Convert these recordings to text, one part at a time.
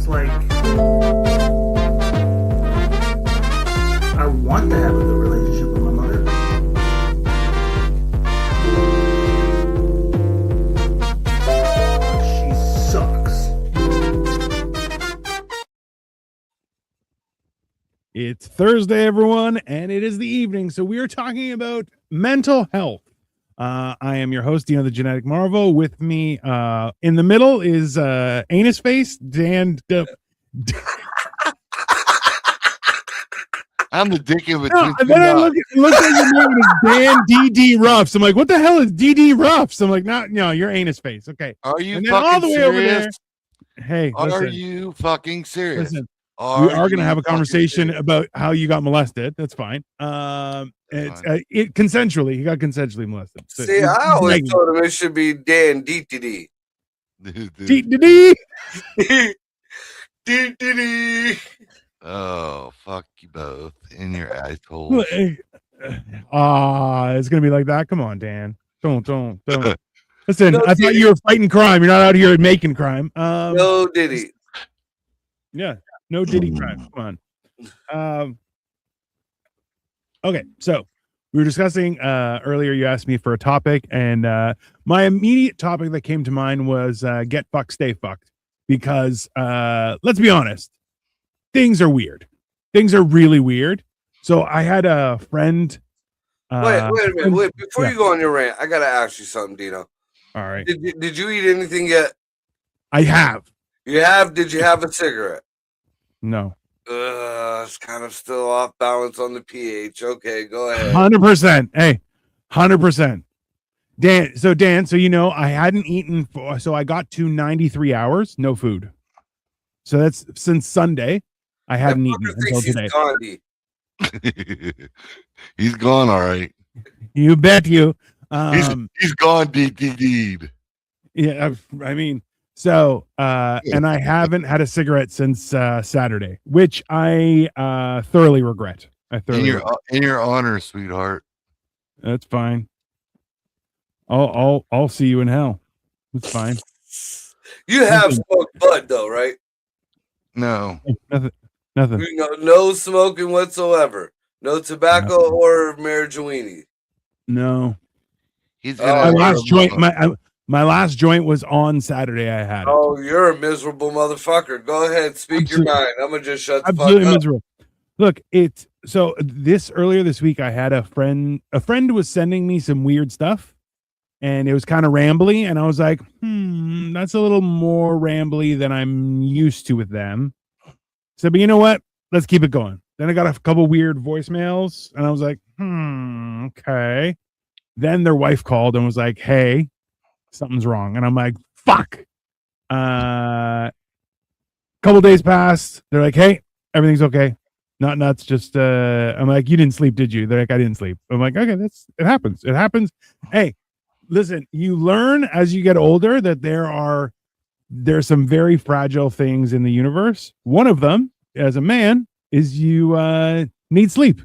It's like I want to have a good relationship with my mother. She sucks. It's Thursday, everyone, and it is the evening, so we are talking about mental health. I am your host, Dino the Genetic Marvo. With me in the middle is Anus Face, Dan. I'm the dick in between. No, and then I look at your name, it's Dan DD Ruffs. I'm like, what the hell is DD Ruffs? I'm like, no, you're Anus Face. Okay. Are you And then fucking all the way serious? over there. Hey, Are listen, you fucking serious? listen. We are going to have a conversation about how you got molested. That's fine. It's it consensually. He got consensually molested. So See, I always told him it should be Dan DTD. DD. DTD. Oh, fuck you both in your asshole. It's gonna be like that. Come on, Dan. Don't. Listen, No, I thought you were fighting crime. You're not out here making crime. No Diddy. Yeah, no Diddy crime. Come on. Okay, so we were discussing earlier. You asked me for a topic, and my immediate topic that came to mind was get fucked, stay fucked. Because let's be honest, things are weird. Things are really weird. So I had a friend. Wait a minute. Wait, before you go on your rant, I gotta ask you something, Dino. All right. Did you eat anything yet? I have. You have? Did you have a cigarette? No. It's kind of still off balance on the pH. Okay, go ahead. 100%. Hey, 100%. Dan, so you know, I hadn't eaten so I got to 93 hours, no food. So that's since Sunday. I hadn't eaten until today. He's gone, all right. You bet you. He's gone, deed. Yeah, I mean, so and I haven't had a cigarette since Saturday, which I thoroughly regret. In your honor, sweetheart. That's fine. I'll see you in hell. It's fine. You have smoked bud though, right? No. Nothing. No smoking whatsoever. No tobacco or marijuana. No. He's my last joint. My last joint was on Saturday. I had. Oh, you're a miserable motherfucker. Go ahead, speak your mind. I'm gonna just shut the fuck up. Miserable. Look, it's so earlier this week. I had a friend. A friend was sending me some weird stuff, and it was kind of rambly. And I was like, that's a little more rambly than I'm used to with them. So, but you know what? Let's keep it going. Then I got a couple weird voicemails, and I was like, okay. Then their wife called and was like, hey, something's wrong. And I'm like, fuck. Couple days passed. They're like, hey, everything's okay. Not nuts. Just I'm like, you didn't sleep, did you? They're like, I didn't sleep. I'm like, okay, it happens. It happens. Hey, listen, you learn as you get older that there's some very fragile things in the universe. One of them, as a man, is you need sleep.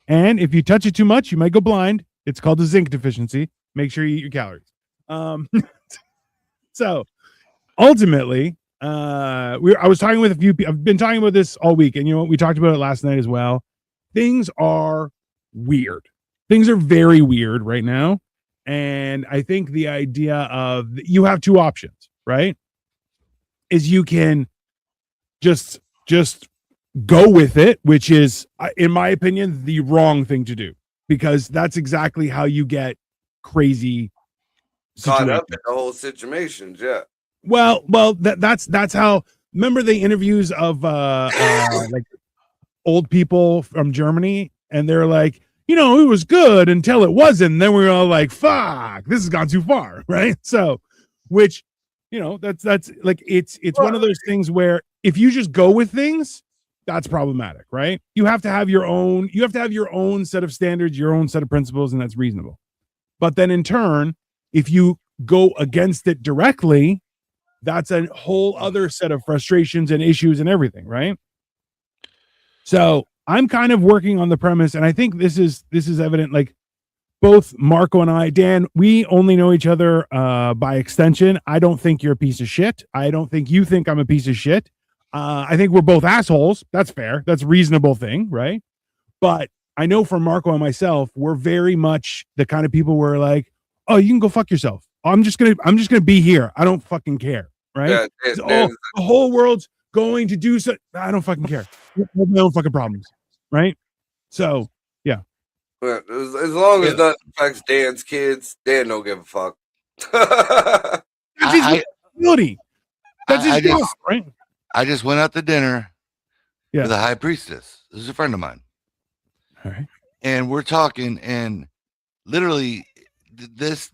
And if you touch it too much, you might go blind. It's called a zinc deficiency. Make sure you eat your calories. So ultimately, I was talking with a few people. I've been talking about this all week, and you know what? We talked about it last night as well. Things are weird. Things are very weird right now. And I think the idea of you have two options, right? Is you can just go with it, which is, in my opinion, the wrong thing to do, because that's exactly how you get crazy caught up in the whole situations. Yeah. Well, that's how. Remember the interviews of like old people from Germany, and they're like, you know, it was good until it wasn't. And then we were all like, fuck, this has gone too far, right? So, which, you know, that's like it's one of those things where if you just go with things, that's problematic, right? You have to have your own set of standards, your own set of principles, and that's reasonable. But then in turn, if you go against it directly, that's a whole other set of frustrations and issues and everything, right? So I'm kind of working on the premise, and I think this is evident. Like both Marco and I, Dan, we only know each other by extension. I don't think you're a piece of shit. I don't think you think I'm a piece of shit. I think we're both assholes. That's fair. That's a reasonable thing, right? But I know for Marco and myself, we're very much the kind of people where like, oh, you can go fuck yourself. I'm just gonna be here. I don't fucking care, right? Yeah, The whole world's going to do so. I don't fucking care. I have my own fucking problems, right? So yeah. As long as nothing affects Dan's kids, Dan don't give a fuck. That's his responsibility. That's his job, right? I just went out to dinner Yeah. with a high priestess. This is a friend of mine. All right. And we're talking, and literally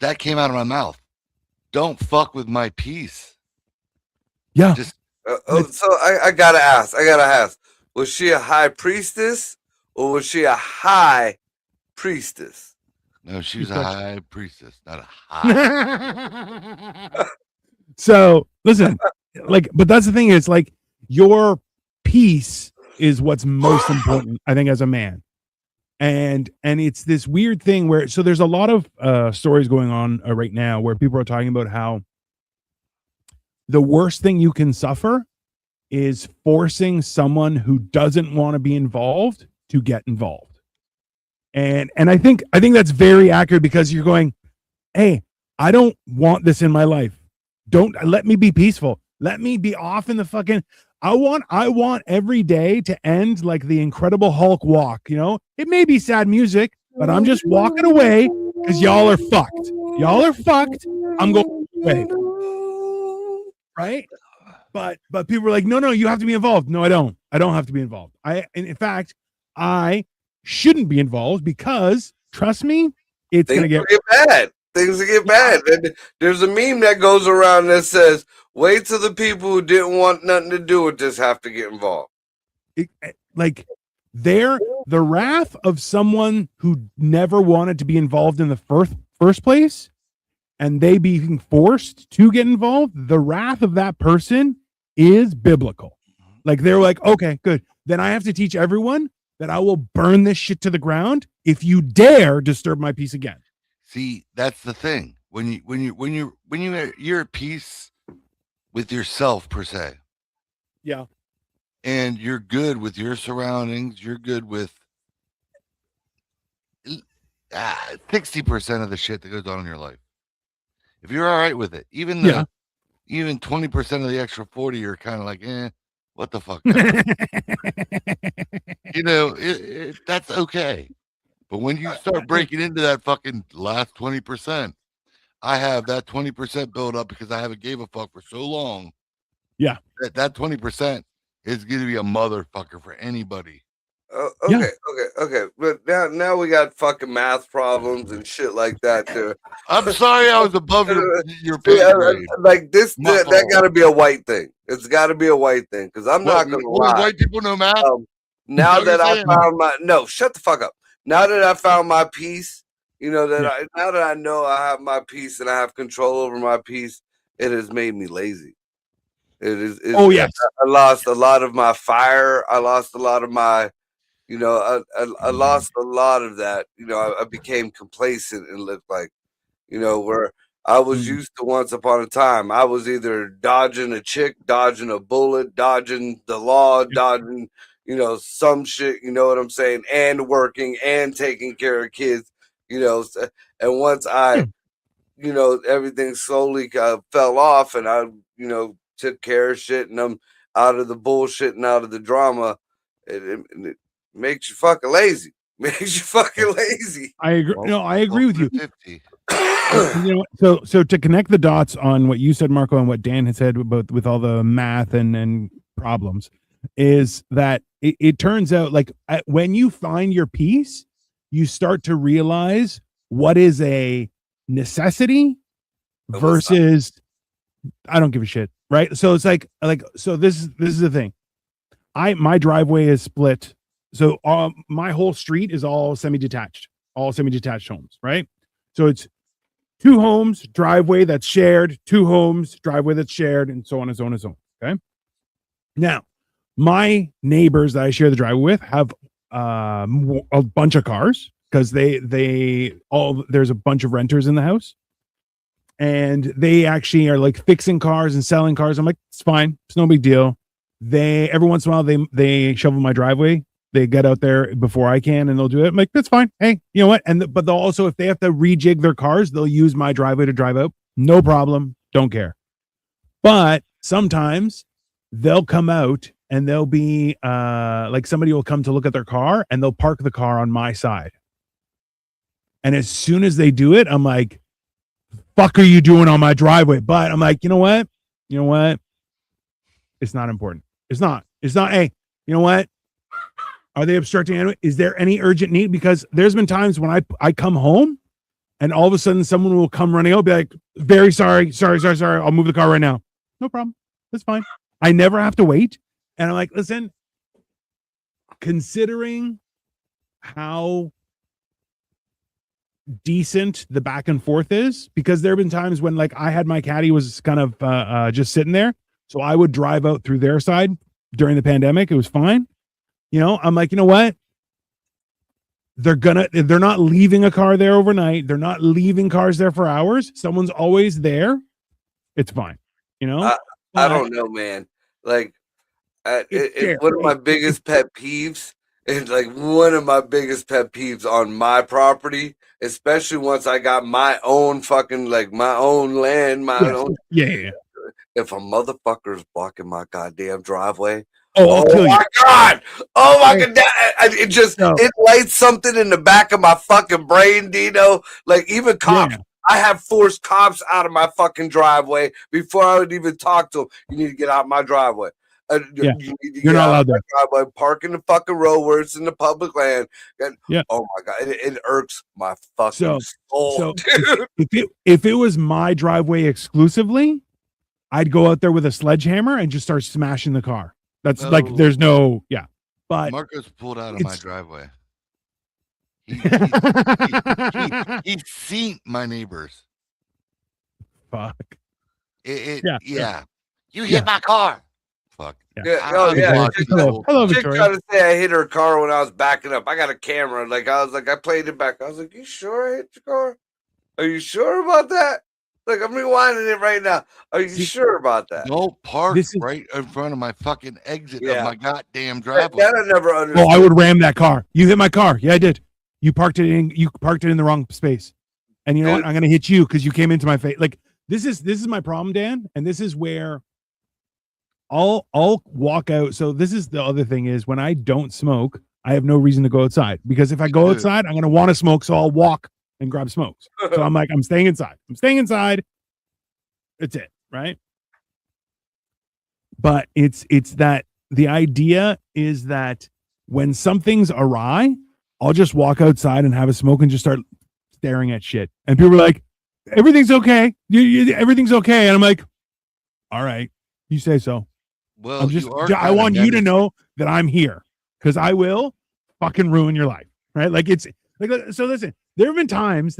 that came out of my mouth. Don't fuck with my peace. Yeah. Just So I gotta ask. Was she a high priestess or was she a high priestess? no, she was a high priestess, not a high. So listen, like, but that's the thing is like your peace is what's most important, I think, as a man. And it's this weird thing where so there's a lot of stories going on right now where people are talking about how the worst thing you can suffer is forcing someone who doesn't want to be involved to get involved. And I think that's very accurate because you're going, hey, I don't want this in my life. Don't let me be peaceful. Let me be off in the fucking. I want every day to end like the Incredible Hulk walk. You know, it may be sad music, but I'm just walking away because y'all are fucked. Y'all are fucked. I'm going away. Right? But people are like, no, you have to be involved. No, I don't. I don't have to be involved. In fact, I shouldn't be involved because trust me, it's Things gonna get bad. Things will get bad. And there's a meme that goes around that says, wait till the people who didn't want nothing to do with this have to get involved. Like the wrath of someone who never wanted to be involved in the first place and they being forced to get involved, the wrath of that person is biblical. Like they're like, okay, good. Then I have to teach everyone that I will burn this shit to the ground if you dare disturb my peace again. See, that's the thing. You're at peace with yourself per se. Yeah. And you're good with your surroundings. You're good with 60% of the shit that goes on in your life. If you're all right with it, even 20% of the extra 40, you're kind of like, what the fuck? You know, that's okay. But when you start breaking into that fucking last 20%, I have that 20% build up because I haven't gave a fuck for so long. Yeah. That 20% is going to be a motherfucker for anybody. Okay. But now we got fucking math problems and shit like that too. I'm sorry I was above your pay grade. Like this, that got to be a white thing. It's got to be a white thing because I'm not going to lie. White people know math. Now that I found shut the fuck up. Now that I found my peace, you know now that I know I have my peace and I have control over my peace, it has made me lazy. Yes. I lost a lot of my fire. I lost a lot of my, I lost a lot of that. I became complacent and lived like, where I was used to once upon a time. I was either dodging a chick, dodging a bullet, dodging the law, dodging, some shit, you know what I'm saying, and working and taking care of kids, and once I, everything slowly fell off and I, took care of shit and I'm out of the bullshit and out of the drama, it makes you fucking lazy. Makes you fucking lazy. I agree. No, I agree with you. So to connect the dots on what you said, Marco, and what Dan had said about with all the math and problems, is that it turns out like when you find your peace, you start to realize what is a necessity versus I don't give a shit, right? So it's like so this is the thing. My driveway is split. So my whole street is all semi-detached homes, right? So it's 2 homes, driveway that's shared, 2 homes, driveway that's shared, and so on and so on and so on. Okay. Now, my neighbors that I share the driveway with have a bunch of cars because there's a bunch of renters in the house, and they actually are like fixing cars and selling cars. I'm like, it's fine, it's no big deal. every once in a while they shovel my driveway. They get out there before I can and they'll do it. I'm like, that's fine. Hey, you know what? But they'll also, if they have to rejig their cars, they'll use my driveway to drive out. No problem. Don't care. But sometimes they'll come out and they'll be like somebody will come to look at their car and they'll park the car on my side. And as soon as they do it, I'm like, fuck are you doing on my driveway? But I'm like, you know what? It's not important. It's not. Hey, you know what? Are they obstructing anyway? Is there any urgent need? Because there's been times when I come home and all of a sudden someone will come running out, be like, very sorry. I'll move the car right now. No problem. That's fine. I never have to wait. And I'm like, listen, considering how decent the back and forth is, because there have been times when like I had my caddy was kind of just sitting there. So I would drive out through their side during the pandemic. It was fine. You know, I'm like, you know what? They're not leaving a car there overnight. They're not leaving cars there for hours. Someone's always there. It's fine. You know, I don't know, man. Like, it's one of my biggest pet peeves. It's like one of my biggest pet peeves on my property, especially once I got my own fucking, like my own land, own. Yeah. If a motherfucker's blocking my goddamn driveway, I'll kill you. God! Oh my God! It lights something in the back of my fucking brain, Dino. Like even cops, I have forced cops out of my fucking driveway before I would even talk to them. You need to get out of my driveway. You need to You're not allowed there. Driveway, park in the fucking road where it's in the public land. And, oh my God, it irks my fucking soul. So dude. if it was my driveway exclusively, I'd go out there with a sledgehammer and just start smashing the car. That's like, there's no, but Marcos pulled out of my driveway. He's seen my neighbors. Fuck. You hit my car. Fuck. Hello, Victoria. Trying to say I hit her car when I was backing up. I got a camera. Like I played it back. I was like, you sure I hit your car? Are you sure about that? Like I'm rewinding it right now. Are you sure about that? Don't park right in front of my fucking exit of my goddamn driveway. That I never understood. I would ram that car. You hit my car. Yeah, I did. You parked it in the wrong space. And you know what? I'm gonna hit you because you came into my face. Like this is my problem, Dan. And this is where I'll walk out. So this is the other thing is when I don't smoke, I have no reason to go outside. Because if I go outside, I'm gonna want to smoke, so I'll walk and grab smokes. So I'm like, I'm staying inside. That's it, right? But it's that the idea is that when something's awry, I'll just walk outside and have a smoke and just start staring at shit. And people are like, everything's okay. Everything's okay. And I'm like, all right, you say so. Well, I want you to know that I'm here because I will fucking ruin your life, right? Like it's like, so listen, there have been times.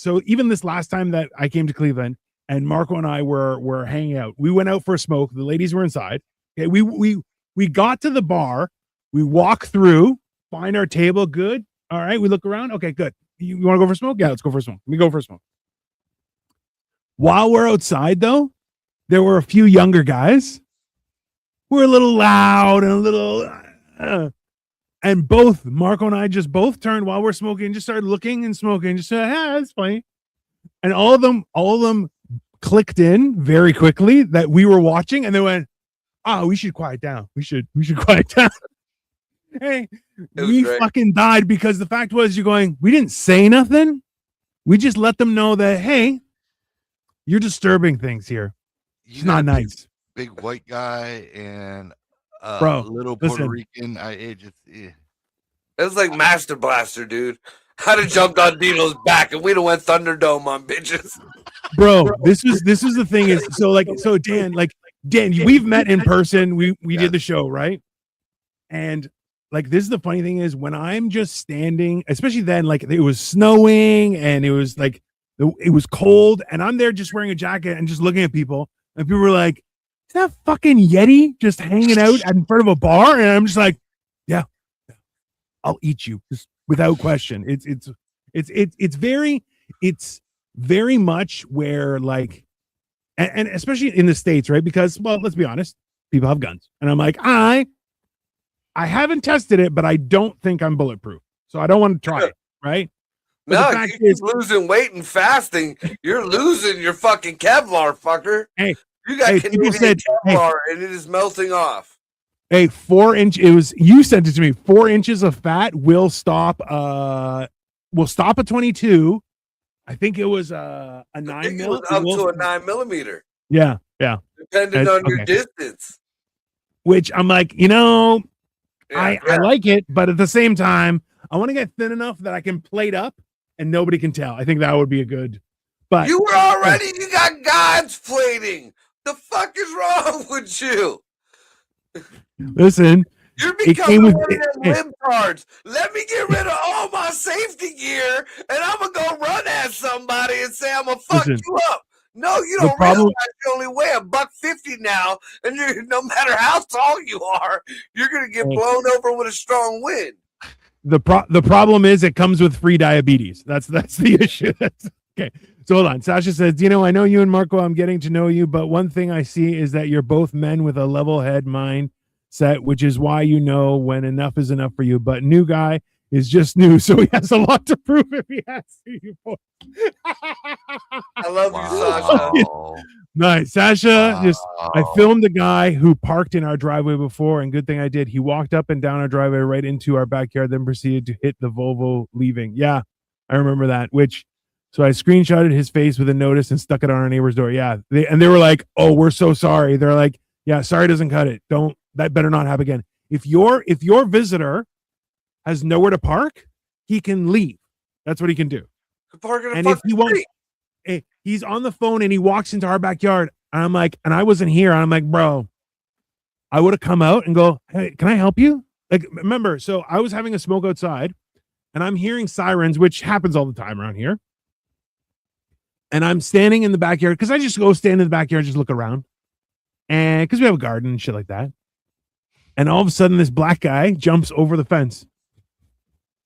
So even this last time that I came to Cleveland and Marco and I were hanging out, we went out for a smoke. The ladies were inside. Okay, we got to the bar. We walk through, find our table. Good. All right. We look around. Okay, good. You want to go for a smoke? Yeah, let's go for a smoke. Let me go for a smoke. While we're outside, though, there were a few younger guys who were a little loud and a little. And both Marco and I just both turned while we're smoking, just started looking and smoking. Just said, "Yeah, that's funny." And all of them clicked in very quickly that we were watching, and they went, "Oh, we should quiet down. We should quiet down." Hey, we fucking died because the fact was, you're going, we didn't say nothing. We just let them know that, hey, you're disturbing things here. It's not nice. Big white guy and little listen. Puerto Rican. It was like Master Blaster, dude. I'd have jumped on Dino's back and we'd have went Thunderdome on bitches. Bro, this is the thing is so Dan, we've met in person. We did the show, right? And like this is the funny thing is when I'm just standing, especially then, like it was snowing and it was like it was cold, and I'm there just wearing a jacket and just looking at people, and people were like, "Is that fucking Yeti just hanging out in front of a bar?" And I'm just like, "Yeah, I'll eat you just without question." It's very much where like, and especially in the States, right? Because, well, let's be honest, people have guns. And I'm like, I haven't tested it, but I don't think I'm bulletproof. So I don't want to try it, right? But No, the fact you is, keep losing weight and fasting. You're losing your fucking Kevlar, fucker. Hey, you got people Canadian said, Kevlar, and it is melting off. a 4-inch, it was, you sent it to me, 4 inches of fat will stop a 22. I think it was a 9 I think it mil. was up to a 9 millimeter, Yeah. depending on your okay. distance. Which I'm like, Yeah, I like it, but at the same time, I want to get thin enough that I can plate up and nobody can tell. I think that would be a good. But you were already. You got God's plating. The fuck is wrong with you? listen, You're It becoming came with- one of them libtards. Let me get rid of all my safety gear, and I'm gonna go run at somebody and say I'm gonna fuck Listen, you up. No, you the don't problem- realize you only weigh $150 now, and no matter how tall you are, you're gonna get blown over with a strong wind. the problem is it comes with free diabetes. That's the issue. Okay. So hold on. Sasha says, I know you and Marco, I'm getting to know you, but one thing I see is that you're both men with a level head mindset, which is why you know when enough is enough for you. But new guy is just new, so he has a lot to prove if he has to. You both. I love you, Sasha. Nice. Sasha, I filmed a guy who parked in our driveway before, and good thing I did. He walked up and down our driveway right into our backyard, then proceeded to hit the Volvo leaving. Yeah, I remember that. So I screenshotted his face with a notice and stuck it on our neighbor's door. Yeah, they were like, "Oh, we're so sorry." They're like, "Yeah, sorry doesn't cut it. That better not happen again." If your visitor has nowhere to park, he can leave. That's what he can do. Park in a And if fucking he won't, street. he's on the phone and he walks into our backyard. And I'm like, and I wasn't here. And I'm like, bro, I would have come out and go, hey, can I help you? Like, remember, so I was having a smoke outside and I'm hearing sirens, which happens all the time around here. And I'm standing in the backyard because I just go stand in the backyard, just look around. And because we have a garden and shit like that. And all of a sudden, this black guy jumps over the fence.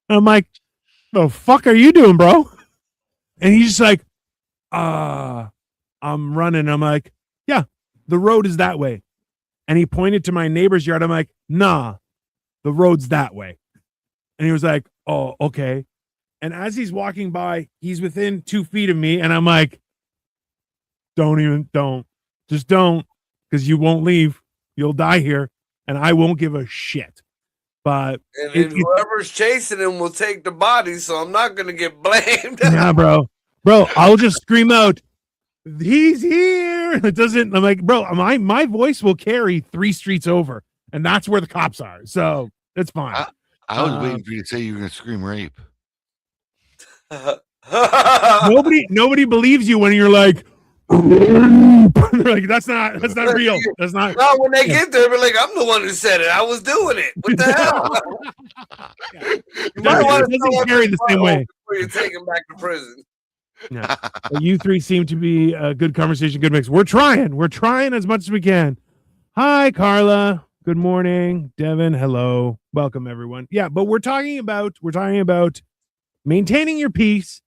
And I'm like, the fuck are you doing, bro? And he's just like, I'm running. I'm like, yeah, the road is that way. And he pointed to my neighbor's yard. I'm like, nah, the road's that way. And he was like, oh, okay. And as he's walking by, he's within 2 feet of me. And I'm like, just don't, because you won't leave. You'll die here. And I won't give a shit. But and then whoever's chasing him will take the body, so I'm not gonna get blamed. Yeah, bro, I'll just scream out, "He's here!" It doesn't. I'm like, bro, my voice will carry 3 streets over, and that's where the cops are. So it's fine. I was waiting for you to say you were gonna scream rape. Nobody believes you when you're like, like that's not real. That's not. No, when they get there, they're like, I'm the one who said it. I was doing it. What the hell? You might want to doesn't carry the same way before you take him back to prison. Yeah. You three seem to be a good conversation, good mix. We're trying as much as we can. Hi, Carla. Good morning, Devin. Hello, welcome everyone. Yeah, but we're talking about maintaining your peace.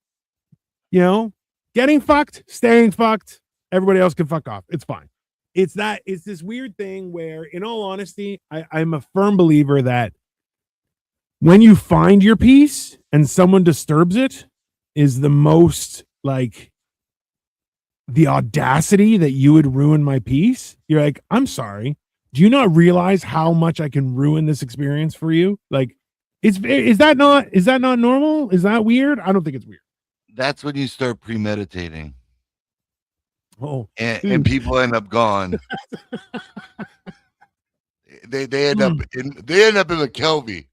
Getting fucked, staying fucked. Everybody else can fuck off. It's fine. It's this weird thing where, in all honesty, I'm a firm believer that when you find your peace and someone disturbs it is the most, like, the audacity that you would ruin my peace. You're like, I'm sorry. Do you not realize how much I can ruin this experience for you? Like, is that not normal? Is that weird? I don't think it's weird. That's when you start premeditating. Oh, and people end up gone. they end up in McKelvey.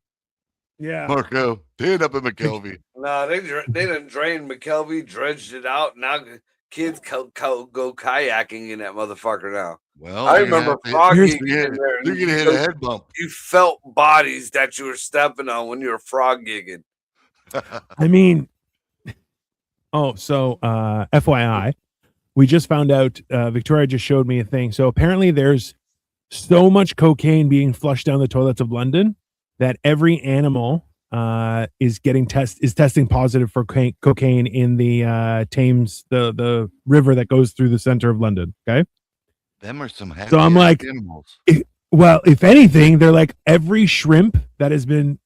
Yeah, Marco. They end up in McKelvey. No, they done drained McKelvey, dredged it out. Now kids go kayaking in that motherfucker now. Well, I remember frog gigging in there. You're gonna hit a head bump. You felt bodies that you were stepping on when you were frog gigging. I mean, so FYI, we just found out, Victoria just showed me a thing. So apparently there's so much cocaine being flushed down the toilets of London that every animal is testing positive for cocaine in the Thames, the river that goes through the center of London. Okay. Them are some happy So I'm like, animals. well, if anything, they're like every shrimp that has been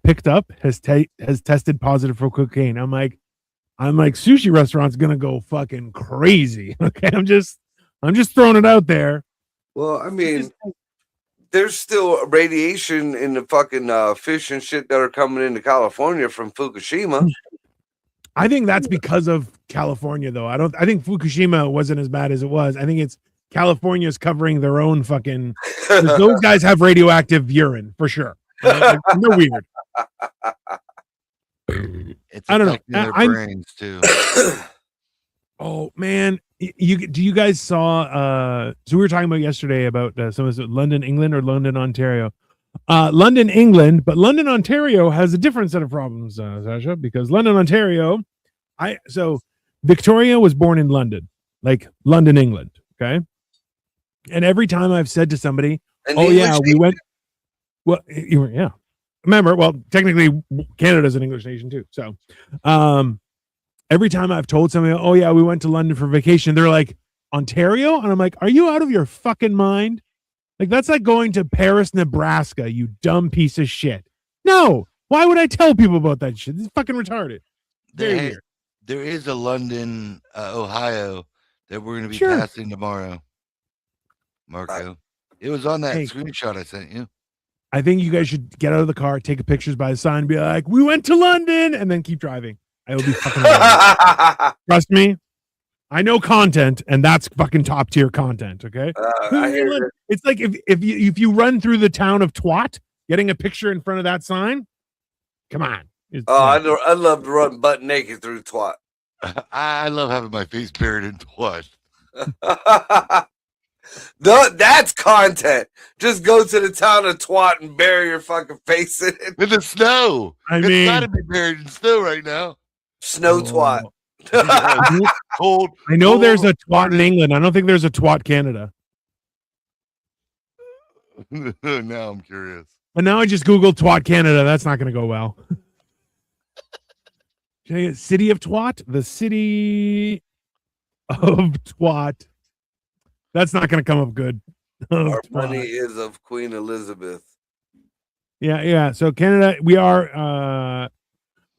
picked up has tested positive for cocaine. I'm like, sushi restaurant's gonna go fucking crazy. Okay, I'm just throwing it out there. Well, I mean, there's still radiation in the fucking fish and shit that are coming into California from Fukushima. I think that's because of California, though. I think Fukushima wasn't as bad as it was. I think it's California's covering their own fucking. Those guys have radioactive urine for sure. Right? Like, they're weird. It's I don't know. affecting their I'm- brains too. Oh man, do you guys saw? So we were talking about yesterday about some of this London, England, or London, Ontario. London, England, but London, Ontario has a different set of problems, Sasha, because London, Ontario. So Victoria was born in London, like London, England. Okay, and every time I've said to somebody, "Oh yeah, we went." Well, yeah. Remember, well, technically Canada's an English nation too. So, every time I've told somebody, "Oh yeah, we went to London for vacation," they're like, "Ontario?" And I'm like, "Are you out of your fucking mind? Like that's like going to Paris, Nebraska, you dumb piece of shit." No, why would I tell people about that shit? It's fucking retarded. Very weird. There is a London, Ohio that we're going to be Sure. passing tomorrow, Marco. It was on that screenshot I sent you. I think you guys should get out of the car, take pictures by the sign, and be like, "We went to London," and then keep driving. I will be fucking hilarious. Trust me. I know content, and that's fucking top tier content. Okay, I hear you. it's like if you run through the town of Twat, getting a picture in front of that sign. Come on. I love to run butt naked through Twat. I love having my face buried in what? That's content. Just go to the town of Twat and bury your fucking face in it. In the snow. I It's mean, got to be buried in snow right now. Snow Twat. Cold. I know there's a cold Twat in England. I don't think there's a Twat Canada. Now I'm curious. But now I just Googled Twat Canada. That's not going to go well. City of Twat? The city of Twat. That's not going to come up good. Our money is of Queen Elizabeth. Yeah. So Canada, we are.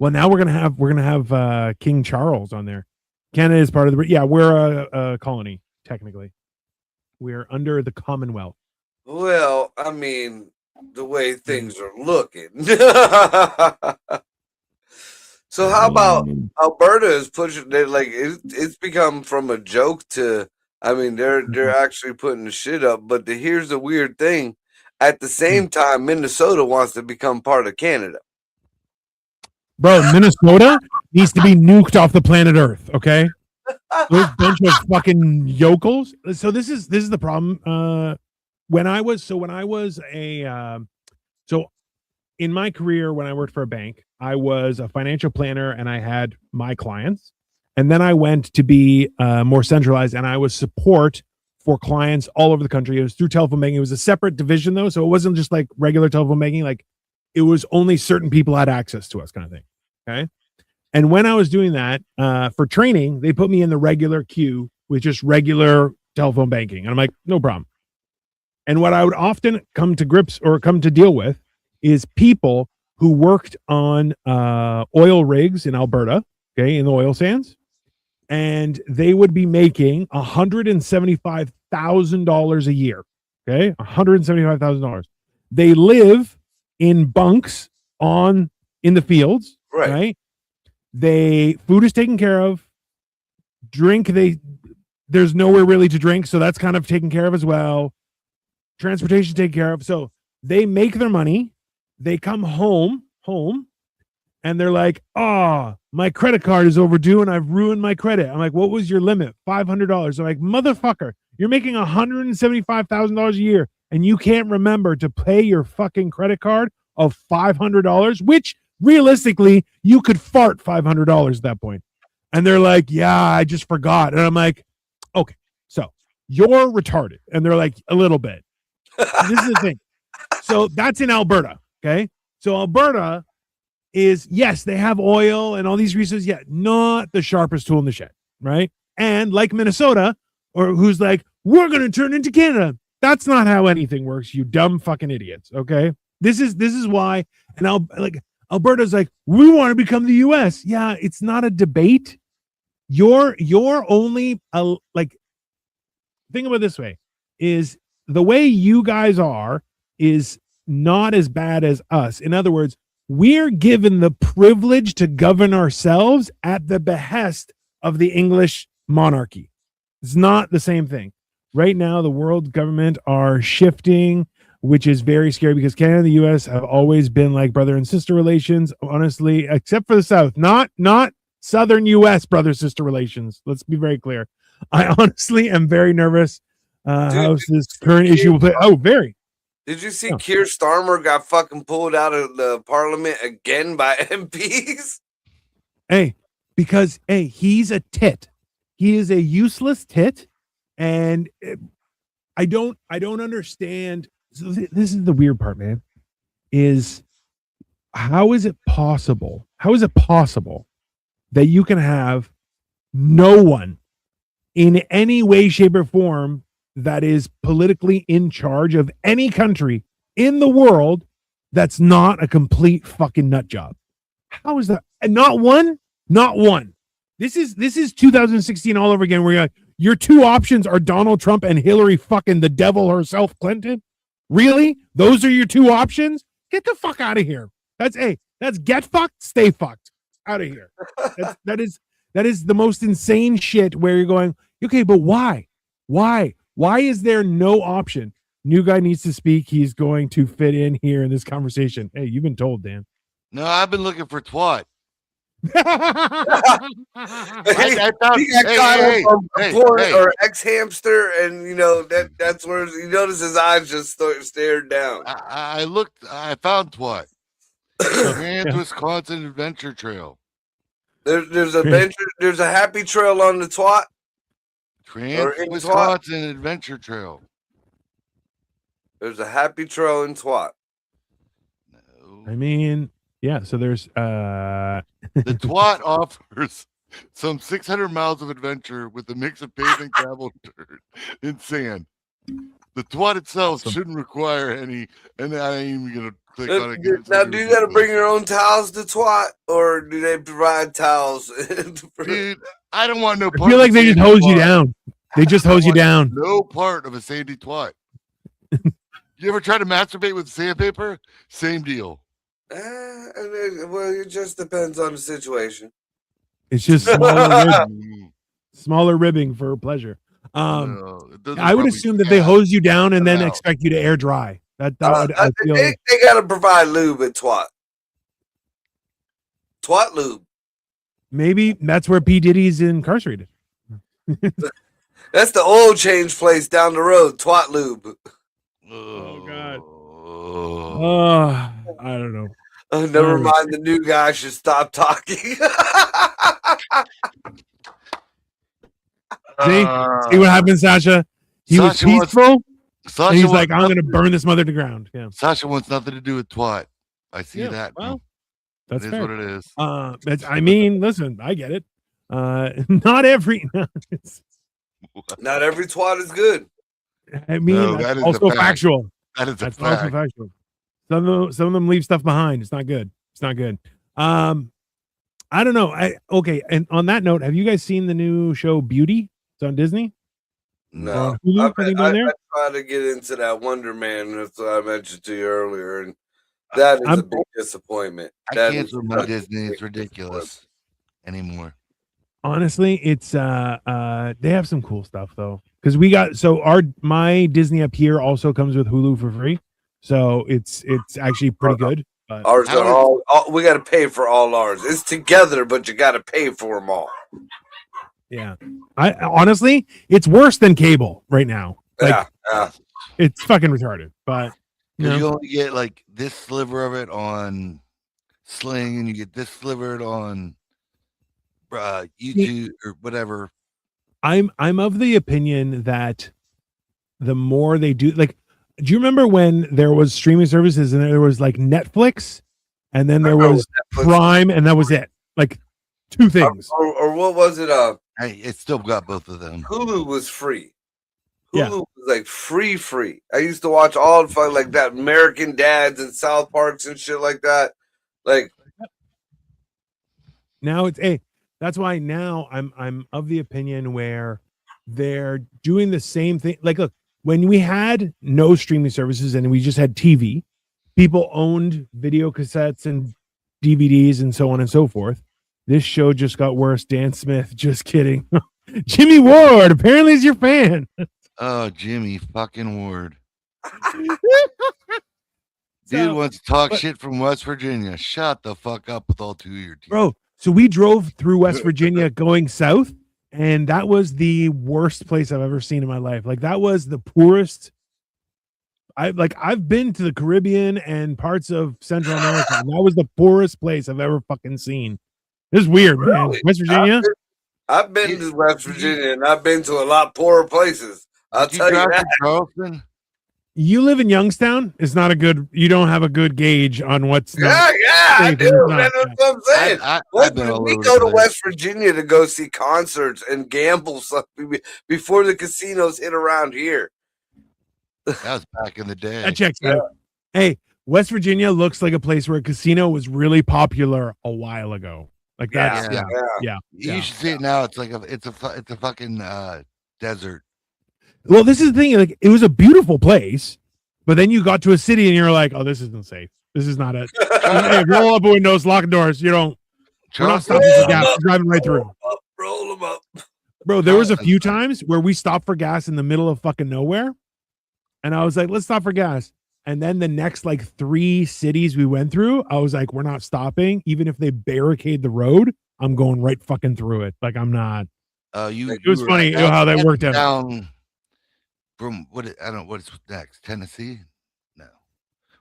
Well, now we're gonna have King Charles on there. Canada is part of the. Yeah, we're a colony technically. We're under the Commonwealth. Well, I mean, the way things are looking. So how about Alberta is pushing? They're like it's become from a joke to. I mean, they're actually putting the shit up. But here's the weird thing: at the same time, Minnesota wants to become part of Canada. Bro, Minnesota needs to be nuked off the planet Earth. Okay, those bunch of fucking yokels. So this is the problem. When I was in my career, when I worked for a bank, I was a financial planner and I had my clients. And then I went to be more centralized and I was support for clients all over the country. It was through telephone banking. It was a separate division though. So it wasn't just like regular telephone banking. Like it was only certain people had access to us kind of thing. Okay. And when I was doing that for training, they put me in the regular queue with just regular telephone banking. And I'm like, no problem. And what I would often come to grips or come to deal with is people who worked on oil rigs in Alberta, okay, in the oil sands. And they would be making $175,000 a year. Okay, $175,000. They live in bunks in the fields. Right. Food is taken care of. There's nowhere really to drink, so that's kind of taken care of as well. Transportation taken care of. So they make their money. They come home, and they're like, "Oh, my credit card is overdue, and I've ruined my credit." I'm like, "What was your limit?" $500. I'm like, "Motherfucker, you're making $175,000 a year, and you can't remember to pay your fucking credit card of $500, which realistically you could fart $500 at that point." And they're like, "Yeah, I just forgot." And I'm like, "Okay, so you're retarded," and they're like, "A little bit." This is the thing. So that's in Alberta. Okay. So Alberta is, yes, they have oil and all these resources, yet not the sharpest tool in the shed. Right. And like Minnesota, or who's like, we're going to turn into Canada. That's not how anything works, you dumb fucking idiots. Okay. This is why. And Alberta's like, we want to become the US. Yeah. It's not a debate. You're only think about it this way, is the way you guys are is not as bad as us. In other words, we're given the privilege to govern ourselves at the behest of the English monarchy. It's not the same thing. Right now, the world government are shifting, which is very scary because Canada and the US have always been like brother and sister relations, honestly, except for the South, not Southern US brother-sister relations. Let's be very clear. I honestly am very nervous how this current issue will play. Oh, very. Did you see Keir Starmer got fucking pulled out of the parliament again by MPs? Hey, because he's a tit. He is a useless tit, and I don't understand. So this is the weird part, man. Is how is it possible? How is it possible that you can have no one in any way, shape, or form that is politically in charge of any country in the world that's not a complete fucking nut job? How is that? And not one. This is 2016 all over again, where you're like, your two options are Donald Trump and Hillary fucking the devil herself, Clinton. Really? Those are your two options? Get the fuck out of here. That's get fucked, stay fucked. Out of here. That is the most insane shit, where you're going, okay, but why? Why is there no option? New guy needs to speak. He's going to fit in here in this conversation. Hey, you've been told, Dan. No, I've been looking for twat. Or ex-hamster, and you know that's where you notice his eyes just stared down. I found twat. Trans-Wisconsin Adventure Trail. There's a happy trail on the twat. Trans-Wisconsin Adventure Trail. There's a happy trail in twat. No. I mean, yeah, so there's the twat offers some 600 miles of adventure with a mix of pavement, gravel, dirt, and sand. The twat itself shouldn't require any, and I ain't even gonna click on it. Now, do you gotta bring your own towels to twat, or do they provide towels? Dude, I don't want no part. I feel like they just hose you down. They just hose you down. No part of a sandy twat. You ever try to masturbate with sandpaper? Same deal. Well, it just depends on the situation. It's just smaller ribbing for pleasure. I would assume that they hose you down and then expect you to air dry. They gotta provide lube at twat. Twat lube. Maybe that's where P. Diddy's incarcerated. That's the oil change place down the road. Twat lube. Oh God. Oh, I don't know. Oh, never mind. The new guy should stop talking. See what happens, Sasha? He was peaceful. And he's like, I'm going to burn this mother to ground. Yeah. Sasha wants nothing to do with twat. I see that. Well, that's fair. What it is. I mean, listen, I get it. Not every twat is good. I mean, that's also factual. That's also factual. Some of them leave stuff behind. It's not good. I don't know. And on that note, have you guys seen the new show Beauty? It's on Disney. No, I tried to get into that Wonder Man. That's what I mentioned to you earlier, and that is a big disappointment. I canceled my Disney. It's ridiculous anymore. Honestly, it's they have some cool stuff though, because my Disney up here also comes with Hulu for free, so it's actually pretty good. But ours are all we got to pay for all ours. It's together, but you got to pay for them all. Yeah, I honestly, it's worse than cable right now. Like, yeah. It's fucking retarded. But you only get like this sliver of it on Sling, and you get this sliver on YouTube or whatever. I'm of the opinion that the more they do, like, do you remember when there was streaming services and there was like Netflix, and then there was Prime, and that was it? Like two things. Or what was it? Hey, it still got both of them. Hulu was free. Yeah. Hulu was like free. I used to watch all the fuck like that American Dads and South Parks and shit like that. Like Now it's that's why now I'm of the opinion where they're doing the same thing. Like, look, when we had no streaming services and we just had TV, people owned video cassettes and DVDs and so on and so forth. This show just got worse. Dan Smith, just kidding. Jimmy Ward apparently is your fan. Oh, Jimmy fucking Ward. So- Dude wants to talk shit from West Virginia. Shut the fuck up with all two of your teeth. Bro, so we drove through West Virginia going south, and that was the worst place I've ever seen in my life. Like, that was the poorest. I've been to the Caribbean and parts of Central America, and that was the poorest place I've ever fucking seen. It's weird, man. Really? West Virginia. I've been to West Virginia and I've been to a lot poorer places. I'll Did tell you drive that. to Charleston? You live in Youngstown. It's not a good. You don't have a good gauge on what's not. I safe, do. it's not, That's what I'm saying. I've been all We over go the to place. West Virginia to go see concerts and gamble stuff before the casinos hit around here. That was back in the day. That checks out. Hey, West Virginia looks like a place where a casino was really popular a while ago. Like that's yeah. You should see it now. It's like it's a fucking desert. Well, this is the thing. Like, it was a beautiful place, but then you got to a city and you're like, oh, this isn't safe. This is not it. Hey, roll up windows, lock doors. You don't. We're not Charleston, stopping for gas. We're driving right through. Roll them up. Bro, there was a few times where we stopped for gas in the middle of fucking nowhere. And I was like, let's stop for gas. And then the next like 3 cities we went through, I was like, we're not stopping. Even if they barricade the road, I'm going right fucking through it. Like, I'm not. it was funny how that worked out. Down from I don't know what's next. Tennessee? No.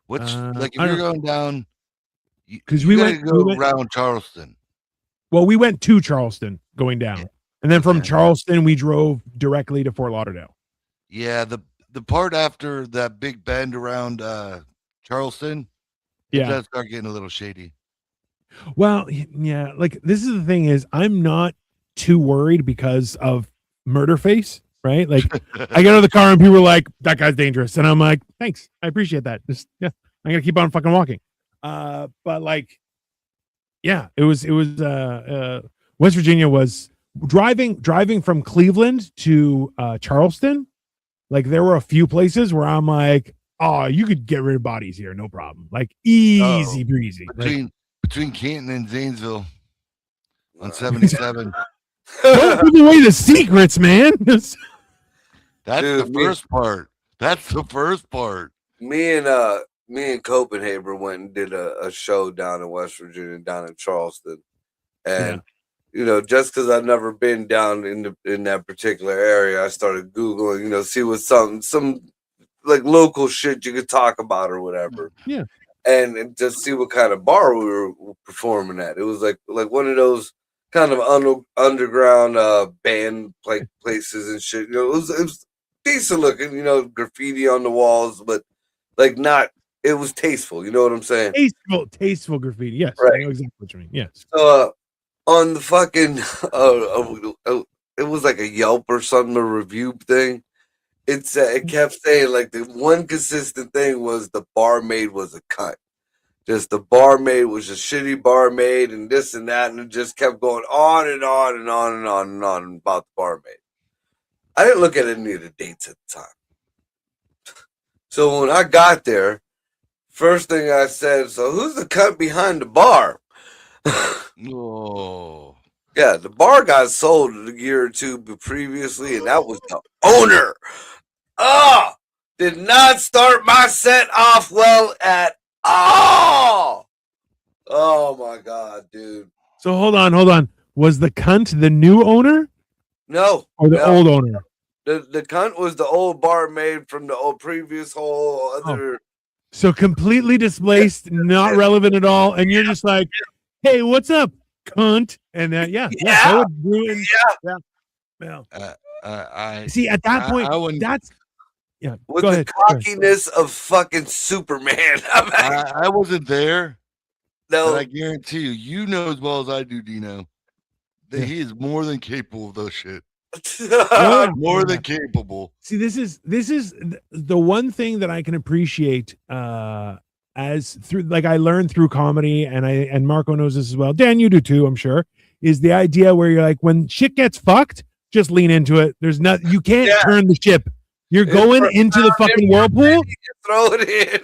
What's like if I you're don't- going down? Because You we gotta went go around Charleston. Well, we went to Charleston going down. Yeah. And then from Yeah. Charleston, we drove directly to Fort Lauderdale. Yeah, the part after that big bend around Charleston, it Yeah. does start getting a little shady. Well, yeah. Like, this is the thing is, I'm not too worried because of Murderface, right? Like, I get out of the car and people are like, that guy's dangerous. And I'm like, thanks. I appreciate that. Just, yeah, I'm going to keep on fucking walking. But like, yeah, it was West Virginia was driving from Cleveland to Charleston. Like, there were a few places where I'm like, oh, you could get rid of bodies here, no problem. Like, easy breezy. Like, Between Canton and Zanesville on 77. don't give away the secrets, man. That's Dude, the first part. That's the first part. Me and Copenhagen went and did a show down in West Virginia, down in Charleston, and you know, just because I've never been down in that particular area, I started Googling, you know, see what some like local shit you could talk about or whatever. Yeah. And just see what kind of bar we were performing at. It was like one of those kind of underground band like places and shit. You know, it was decent looking, you know, graffiti on the walls, but like not. It was tasteful. You know what I'm saying? Tasteful graffiti. Yes. Right. I know exactly what you mean. Yes. So on the fucking, it was like a Yelp or something, a review thing. It kept saying like the one consistent thing was the barmaid was a cunt. Just the barmaid was a shitty barmaid and this and that, and it just kept going on and on and on and on and on about the barmaid. I didn't look at any of the dates at the time. So when I got there, first thing I said, so who's the cunt behind the bar? Oh. Yeah, the bar got sold a year or two previously, and that was the owner. Did not start my set off well at all. Oh my god, dude. So hold on. Was the cunt the new owner No. or the old owner? The cunt was the old barmaid from the old previous whole other. So completely displaced, not relevant at all. And you're just like, hey, what's up, cunt? And that would ruin. Yeah. I See, at that point, I wouldn't. that's With go the ahead. cockiness of fucking Superman. I wasn't there, No, but I guarantee you know as well as I do, Dino, that he is more than capable of those shit. More than capable. See, this is the one thing that I can appreciate as through, like, I learned through comedy, and Marco knows this as well. Dan, you do too, I'm sure. Is the idea where you're like, when shit gets fucked, just lean into it. There's not, you can't turn the ship. You're going into the fucking whirlpool. Throw it in.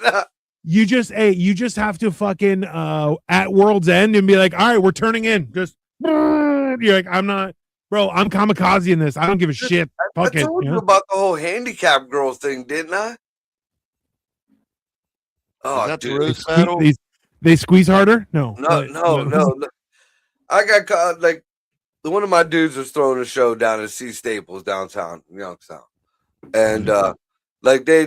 You just have to fucking at world's end and be like, all right, we're turning in. Just you're like, I'm not, bro. I'm kamikaze in this. I don't give a shit. I told you about the whole handicap girl thing, didn't I? Oh, that dude. the roast battle? They squeeze harder. No. No. I got caught. Like, one of my dudes was throwing a show down at C Staples downtown, Youngstown, and like they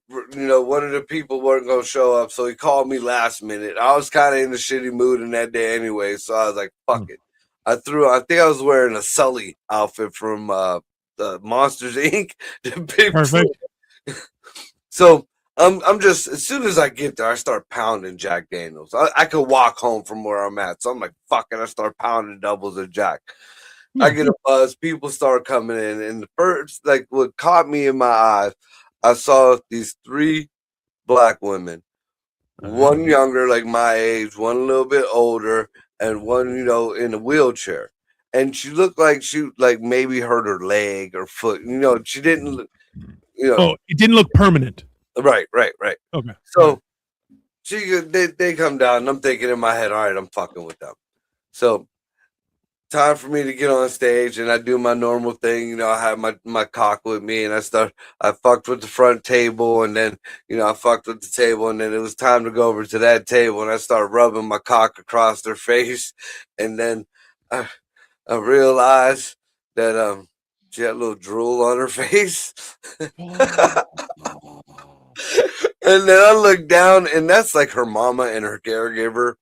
one of the people weren't gonna show up, so he called me last minute. I was kind of in a shitty mood in that day anyway, so I was like, fuck it. I think I was wearing a Sully outfit from the Monsters Inc. Perfect. So I'm just, as soon as I get there, I start pounding Jack Daniels. I could walk home from where I'm at, so I'm like, fuck it. I start pounding doubles of Jack. I get a buzz. People start coming in, and the first, like, what caught me in my eyes, I saw these 3 black women, one younger, like my age, one a little bit older, and one, in a wheelchair. And she looked like she maybe hurt her leg or foot. She didn't. Oh, it didn't look permanent. Right. Okay. So they come down, and I'm thinking in my head, all right, I'm fucking with them. So time for me to get on stage, and I do my normal thing. I have my cock with me, and I fucked with the front table, and then, I fucked with the table, and then it was time to go over to that table, and I started rubbing my cock across their face, and then I realized that she had a little drool on her face. And then I look down, and that's like her mama and her caregiver.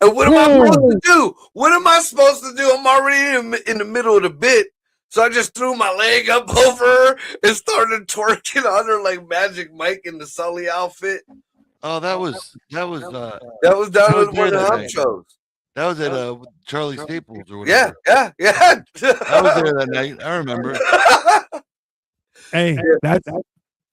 And what am I supposed to do? What am I supposed to do? I'm already in the middle of the bit. So I just threw my leg up over her and started twerking on her like Magic Mike in the Sully outfit. Oh, that was down at one of the hump shows. That was at Charlie Staples or whatever. Yeah. I was there that night. I remember. Hey, that's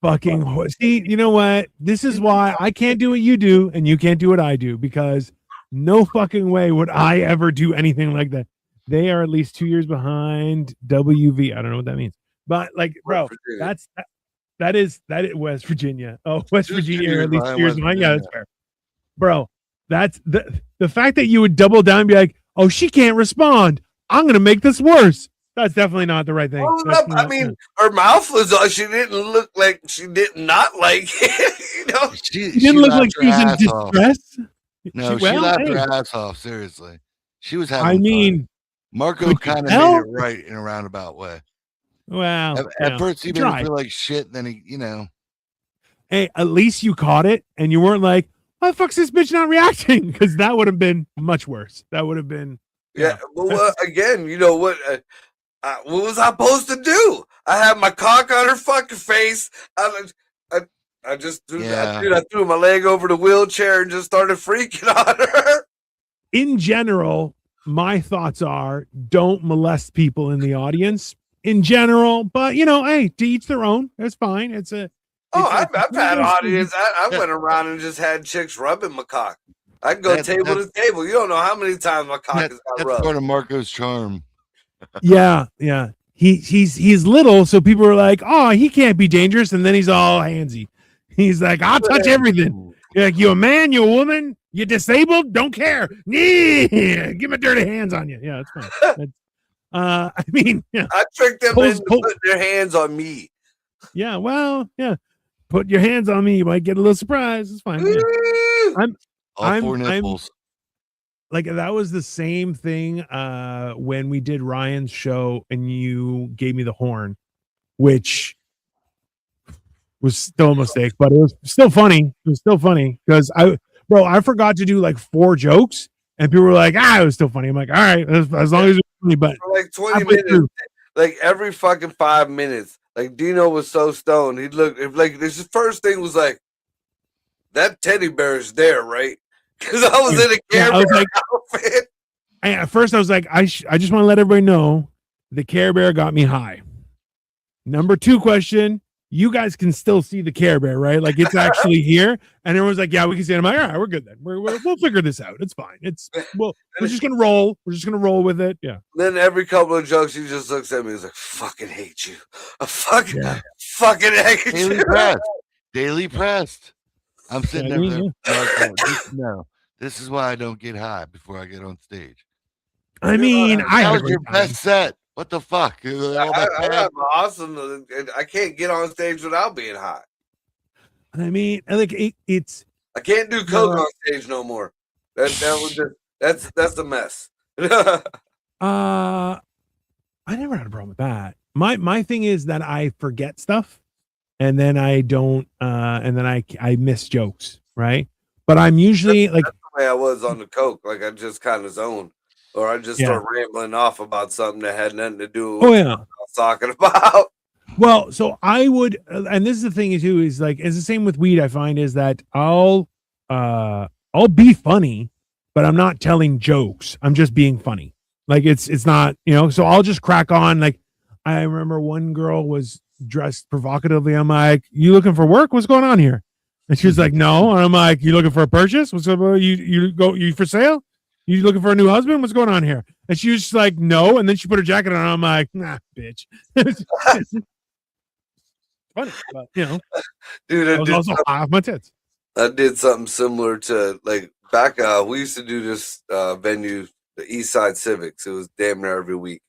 fucking. See, you know what? This is why I can't do what you do, and you can't do what I do, because no fucking way would I ever do anything like that. They are at least 2 years behind WV. I don't know what that means, but like, bro, that is West Virginia. Oh, West Virginia, at least 2 years behind. Yeah, that's fair, bro. That's the fact that you would double down and be like, oh, she can't respond. I'm gonna make this worse. That's definitely not the right thing. Her mouth was on. She didn't look like she did not like it. She didn't look like she was in distress. No, she laughed her ass off. Seriously, she was having. Fun. Marco kind of made it right in a roundabout way. Well, at first he made me feel like shit. Then he, Hey, at least you caught it, and you weren't like, "Why the fuck's this bitch not reacting?" Because that would have been much worse. That would have been. Yeah. Well, again, you know what? What was I supposed to do? I had my cock on her fucking face. I just threw, I threw my leg over the wheelchair and just started freaking on her. In general, my thoughts are, don't molest people in the audience in general, but hey, to each their own. That's fine. I've had audience. I went around and just had chicks rubbing my cock. I can go table to table. You don't know how many times my cock has got rubbed. That's part of Marco's charm. Yeah. He's little, so people are like, oh, he can't be dangerous, and then he's all handsy. He's like, I'll touch everything. You're like, you a man, you a woman, you disabled, don't care. Give my dirty hands on you. Yeah, that's fine. I tricked them into putting their hands on me. Yeah, well, yeah. Put your hands on me, you might get a little surprise. It's fine. Yeah. All 4 nipples. Like, that was the same thing when we did Ryan's show and you gave me the horn, which was still a mistake, but it was still funny. It was still funny because I forgot to do like 4 jokes and people were like, it was still funny. I'm like, all right, as long as it's funny, but for like 20 minutes, like every fucking 5 minutes, like Dino was so stoned. He'd look like his first thing was like, that teddy bear is there, right? Because I was in a camera outfit. At first I was like, I just want to let everybody know the Care Bear got me high. Number 2 question. You guys can still see the Care Bear, right? Like it's actually here. And everyone's like, yeah, we can see it. I'm like, all right, we're good then. We'll figure this out. It's fine. We're just going to roll. We're just going to roll with it. Yeah. Then every couple of jokes, he just looks at me. He's like, fucking hate you. I fucking hate Daily you. pressed. Daily pressed. I'm sitting there. Yeah. No, this is why I don't get high before I get on stage. I mean, I That had was your best set. What the fuck? I have awesome. I can't get on stage without being high. I mean, like it's. I can't do coke on stage no more. That's a mess. I never had a problem with that. My thing is that I forget stuff, and then I don't, and then I miss jokes, right? But I'm usually like that's the way I was on the coke. Like I just kind of zoned, or I just start rambling off about something that had nothing to do with what I was talking about. Well, so I would, and this is the thing too, is like it's the same with weed. I find is that I'll be funny, but I'm not telling jokes. I'm just being funny. Like it's not, so I'll just crack on. Like I remember one girl was dressed provocatively. I'm like, you looking for work? What's going on here? And she was like, no. And I'm like, you looking for a purchase? What's up? You for sale? You looking for a new husband? What's going on here? And she was just like, no. And then she put her jacket on. I'm like, nah, bitch. Funny, but dude, I was also high off my tits. I did something similar to like back. We used to do this venue, the East Side Civics. It was damn near every week,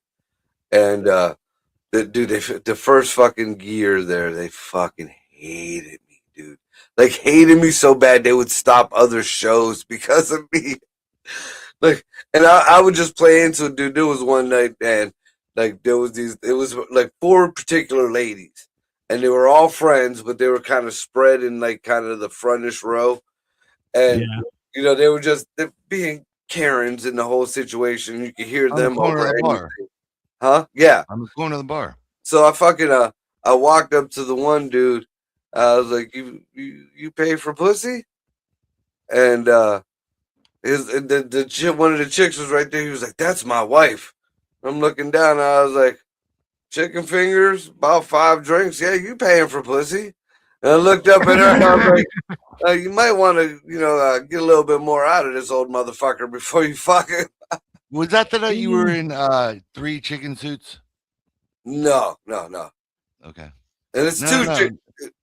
and the first fucking year there, they fucking hated me, dude. Like hated me so bad they would stop other shows because of me. Like, and I would just play into it, dude. There was one night, and like there was it was like 4 particular ladies. And they were all friends, but they were kind of spread in like kind of the frontish row. And, they were just being Karens in the whole situation. You could hear them over the bar. Huh? Yeah. I'm going to the bar. So I fucking, I walked up to the one dude. I was like, you pay for pussy? And one of the chicks was right there. He was like, that's my wife. I'm looking down. And I was like, chicken fingers, about 5 drinks. Yeah, you paying for pussy. And I looked up at her and I was like, you might want to, get a little bit more out of this old motherfucker before you fuck him. Was that the night you were in 3 chicken suits? No. Okay. And it's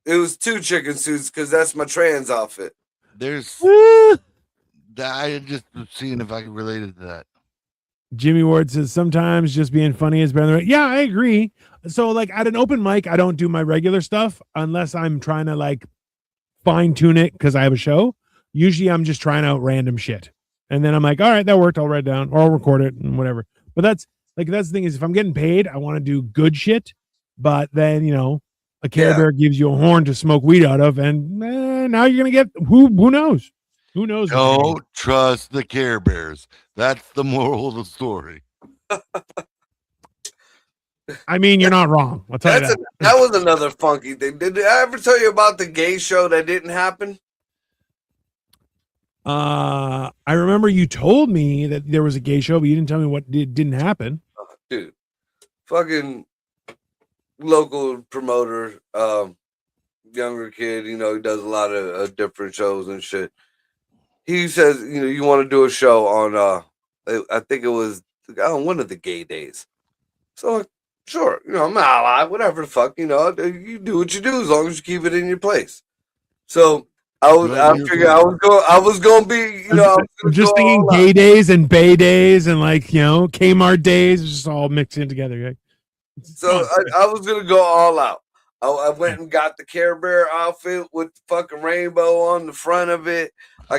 it was 2 chicken suits because that's my trans outfit. There's I just was seeing if I could relate it to that. Jimmy Ward says sometimes just being funny is better. Yeah, I agree. So like at an open mic, I don't do my regular stuff unless I'm trying to like fine tune it because I have a show. Usually I'm just trying out random shit. And then I'm like, all right, that worked. I'll write it down or I'll record it and whatever. But that's the thing is if I'm getting paid, I want to do good shit. But then, a Care Bear gives you a horn to smoke weed out of. And now you're going to get who knows? Who knows? Don't trust the Care Bears. That's the moral of the story. I mean, you're not wrong. I'll tell you that. That was another funky thing. Did I ever tell you about the gay show that didn't happen? I remember you told me that there was a gay show, but you didn't tell me what didn't happen. Dude, fucking local promoter, younger kid, he does a lot of different shows and shit. He says, you want to do a show on, I think it was one of the gay days. So, sure, I'm not alive, whatever the fuck, you do what you do as long as you keep it in your place. So, I was going to be, I'm just thinking gay days and bay days and like, Kmart days, just all mixed in together. Right? So, I was going to go all out. I went and got the Care Bear outfit with the fucking rainbow on the front of it. I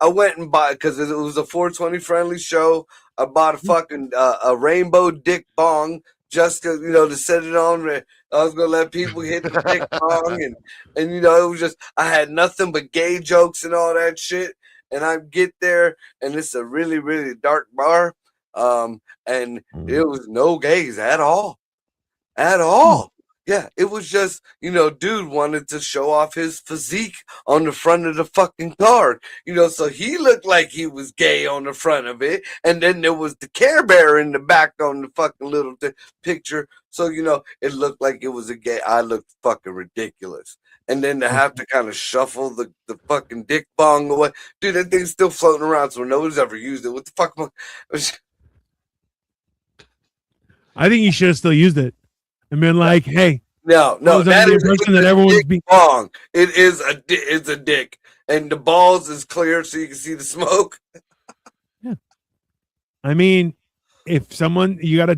went and bought, because it was a 420 friendly show. I bought a fucking a rainbow dick bong just to, to set it on. I was going to let people hit the dick bong. And it was just, I had nothing but gay jokes and all that shit. And I get there and it's a really, really dark bar. And it was no gays at all. At all. Yeah, it was just, dude wanted to show off his physique on the front of the fucking card. So he looked like he was gay on the front of it. And then there was the Care Bear in the back on the fucking little picture. So, it looked like it was a gay. I looked fucking ridiculous. And then to have to kind of shuffle the fucking dick bong away. Dude, that thing's still floating around, so nobody's ever used it. What the fuck? I think you should have still used it and been like, "Hey, no, that is the impression that everyone's being wrong. It's a dick, and the balls is clear so you can see the smoke." Yeah, I mean, if someone you gotta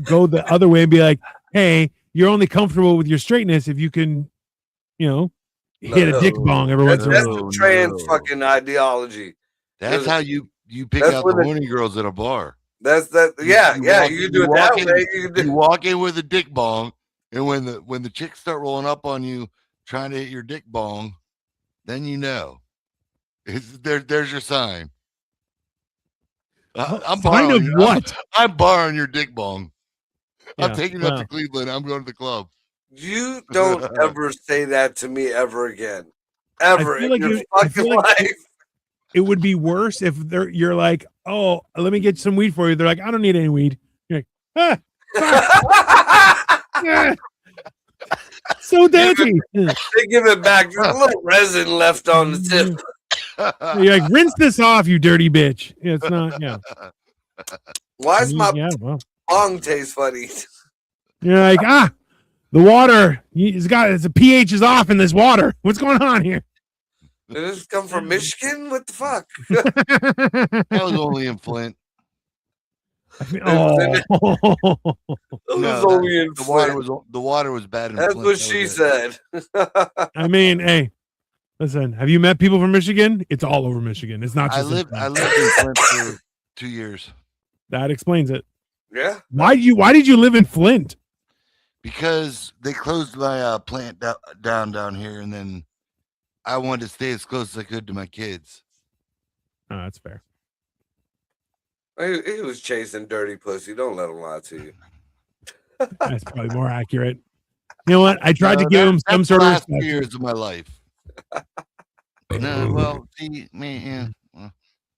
go the other way and be like, "Hey, you're only comfortable with your straightness if you can, hit a dick bong every once in a while." That's the trans fucking ideology. That's how you pick out the horny girls at a bar. That's that. Yeah. You can do it that way. You walk in with a dick bong, and when the chicks start rolling up on you trying to hit your dick bong, then there's your sign. I'm borrowing what? I'm borrowing your dick bong. Yeah, I'm taking you up to Cleveland. I'm going to the club. You don't ever say that to me ever again. Ever in your fucking life. It would be worse if you're like, "Oh, let me get some weed for you." They're like, "I don't need any weed." You're like, so dirty. They give it back. There's a little resin left on the tip. You're like, "Rinse this off, you dirty bitch." Yeah, it's not. Yeah. Why is my bong taste funny? You're like, the water. The pH is off in this water. What's going on here? Did this come from Michigan? What the fuck? That was only in Flint. The water was bad in That's Flint. what she said. I mean, hey, listen, have you met people from Michigan? It's all over Michigan. It's not just I lived in Flint for 2 years. That explains it. Yeah. Why did you live in Flint? Because they closed my plant down here, and then I wanted to stay as close as I could to my kids. Oh, that's fair. He was chasing dirty pussy. Don't let him lie to you. That's probably more accurate. You know what? I tried to give him some sort of respect. Years of my life. No, well, see, man,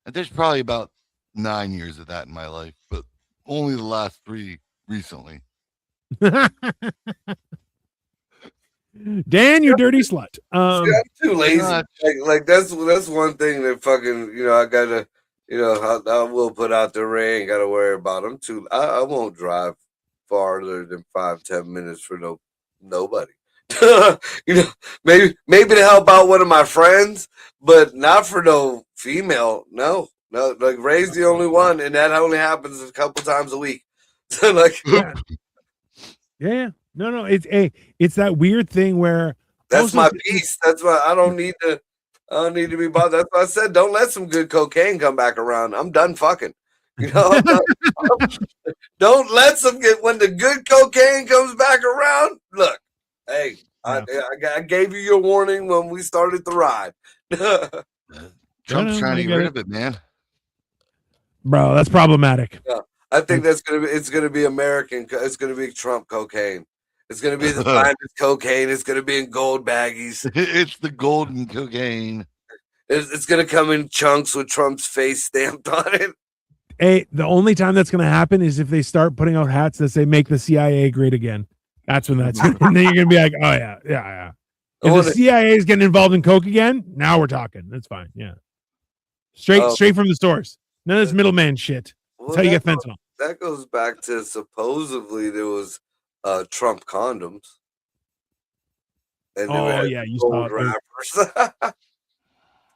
there's probably about 9 years of that in my life, but only the last 3 recently. Dan, you dirty slut. I'm too lazy. Like that's one thing that fucking I gotta I will put out there. I ain't gotta worry about. I won't drive farther than 5-10 minutes for nobody. Maybe to help out one of my friends, but not for no female. No. Like Ray's the only one, and that only happens a couple times a week. Like, yeah. No. It's that weird thing where that's my piece. That's why I don't need to be bothered. That's why I said don't let some good cocaine come back around. I'm done fucking. Don't let some when the good cocaine comes back around. Look, hey, I gave you your warning when we started the ride. Trump's trying to get rid of it, man. Bro, that's problematic. Yeah, I think it's gonna be American. It's gonna be Trump cocaine. It's gonna be the finest cocaine. It's gonna be in gold baggies. It's the golden cocaine. It's gonna come in chunks with Trump's face stamped on it. Hey, the only time that's gonna happen is if they start putting out hats that say "Make the CIA Great Again." That's when and then you're gonna be like, "Oh yeah." If the CIA is getting involved in coke again, now we're talking. That's fine. Yeah, straight from the source. None of this middleman shit. That's how you get fentanyl. That goes back to supposedly there was Trump condoms. And you saw it.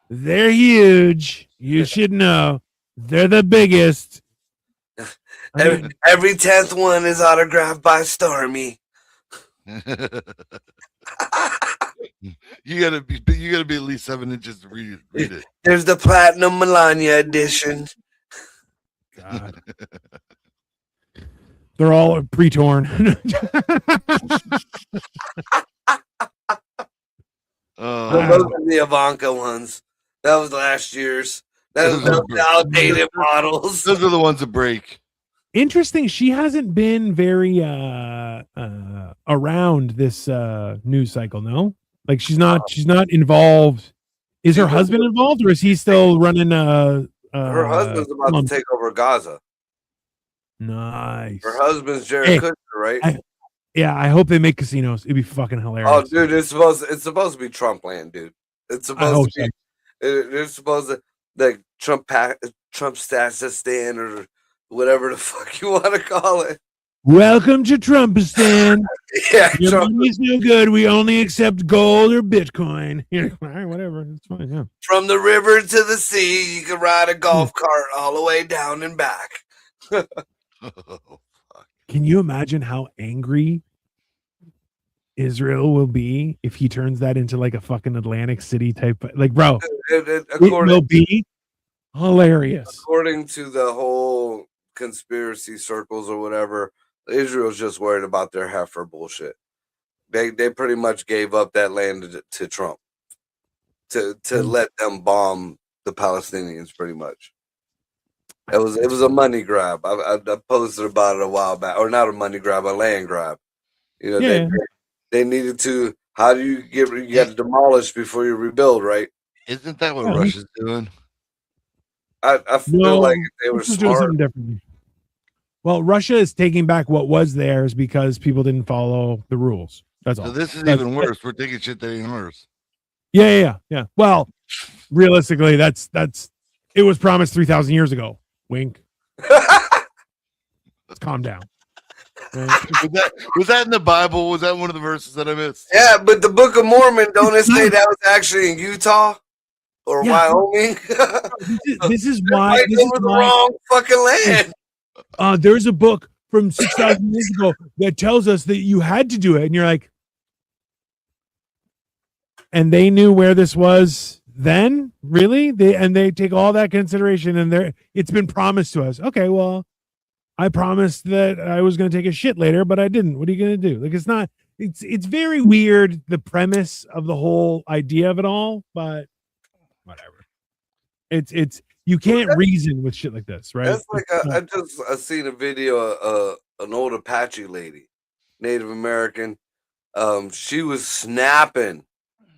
They're huge. You should know. They're the biggest. Every 10th one is autographed by Stormy. You gotta be at least 7 inches to read it. There's the platinum Melania edition. God. They're all pre-torn. Those are the Ivanka ones. That was last year's. That was the outdated models. Those are the ones that break. Interesting. She hasn't been very around this news cycle. No, like she's not involved. Is her husband involved, or is he still running? Her husband's about to take over Gaza. Nice. Her husband's Jared Kushner, right? I hope they make casinos. It'd be fucking hilarious. Oh, dude, it's supposed to be Trump land, dude. It's supposed to be. It's supposed to like Trump Stasistan or whatever the fuck you want to call it. Welcome to Trumpistan. Yeah, your money's no good. We only accept gold or Bitcoin. All right, whatever. It's fine. Yeah. From the river to the sea, you can ride a golf cart all the way down and back. Can you imagine how angry Israel will be if he turns that into like a fucking Atlantic City type? Like, bro, it will be hilarious. According to the whole conspiracy circles or whatever, Israel's just worried about their heifer bullshit. They pretty much gave up that land to Trump to let them bomb the Palestinians. Pretty much, it was a money grab. I posted about it a while back, or not a money grab, a land grab. You know, they needed to. How do you got to demolish before you rebuild, right? Isn't that what Russia's doing? I feel like they were smart. Well, Russia is taking back what was theirs because people didn't follow the rules. That's all. So this is even worse. We're taking shit that ain't ours. Yeah. Well, realistically, that's it was promised 3,000 years ago. Wink. Let's calm down. Was that in the Bible? Was that one of the verses that I missed? Yeah, but the Book of Mormon, don't it say that was actually in Utah or Wyoming? This is why this is the wrong fucking land. There's a book from 6,000 years ago that tells us that you had to do it, and you're like, and they knew where this was then, really? They take all that consideration, and it's been promised to us. Okay, well, I promised that I was going to take a shit later, but I didn't. What are you going to do? Like, it's very weird, the premise of the whole idea of it all, but whatever. It's you can't reason with shit like this, right? That's like I seen a video of an old Apache lady, Native American. She was snapping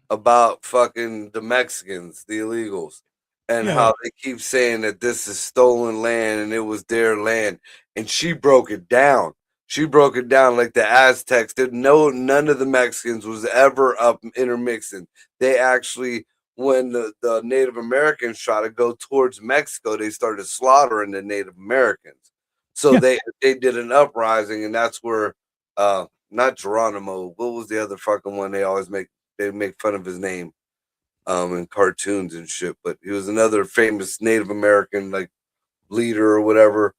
about fucking the Mexicans, the illegals, and how they keep saying that this is stolen land and it was their land. And she broke it down. She broke it down like the Aztecs did. None of the Mexicans was ever up intermixing. They actually, when the Native Americans try to go towards Mexico, they started slaughtering the Native Americans. So they did an uprising, and that's where not Geronimo. What was the other fucking one they always make fun of his name in cartoons and shit, but he was another famous Native American like leader or whatever,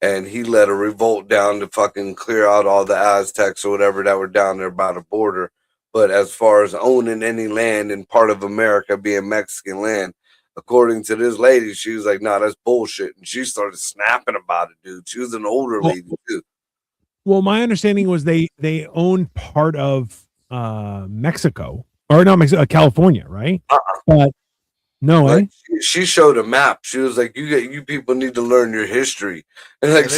and he led a revolt down to fucking clear out all the Aztecs or whatever that were down there by the border. But as far as owning any land in part of America being Mexican land, according to this lady, she was like, nah, that's bullshit. And she started snapping about it, dude. She was an older lady too. Well, my understanding was they owned part of Mexico, or not Mexico, California, right? But no, like, she showed a map. She was like, "You people need to learn your history." And like,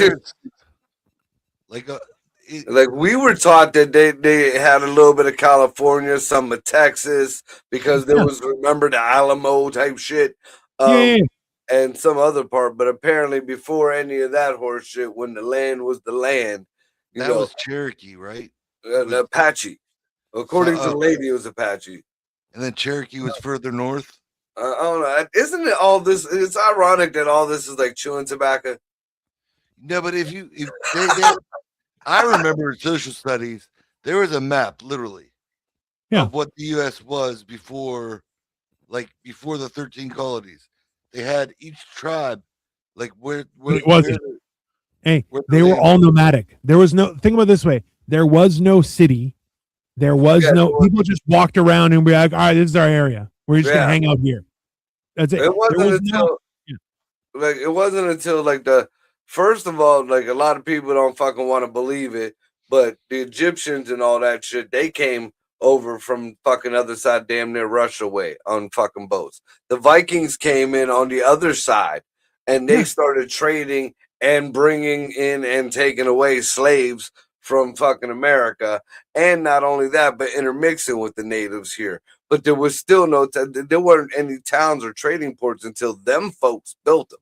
we were taught that they had a little bit of California, some of Texas, because there was, remember, the Alamo type shit, and some other part. But apparently, before any of that horse shit, when the land was the land, that was Cherokee, right? The Apache. According to the lady, it was Apache. And then Cherokee was further north? I don't know. Isn't it all this? It's ironic that all this is like chewing tobacco. No, but I remember in social studies, there was a map, literally, of what the U.S. was before the 13 colonies. They had each tribe, like where it wasn't. Hey, they were all nomadic. There was no, think about it this way. There was no city. There was people just walked around and be like, all right, this is our area. We're just gonna hang out here. That's it. It wasn't until like first of all, like a lot of people don't fucking want to believe it, but the Egyptians and all that shit, they came over from fucking other side, damn near Russia way on fucking boats. The Vikings came in on the other side and they started trading and bringing in and taking away slaves from fucking America. And not only that, but intermixing with the natives here. But there was still there weren't any towns or trading ports until them folks built them.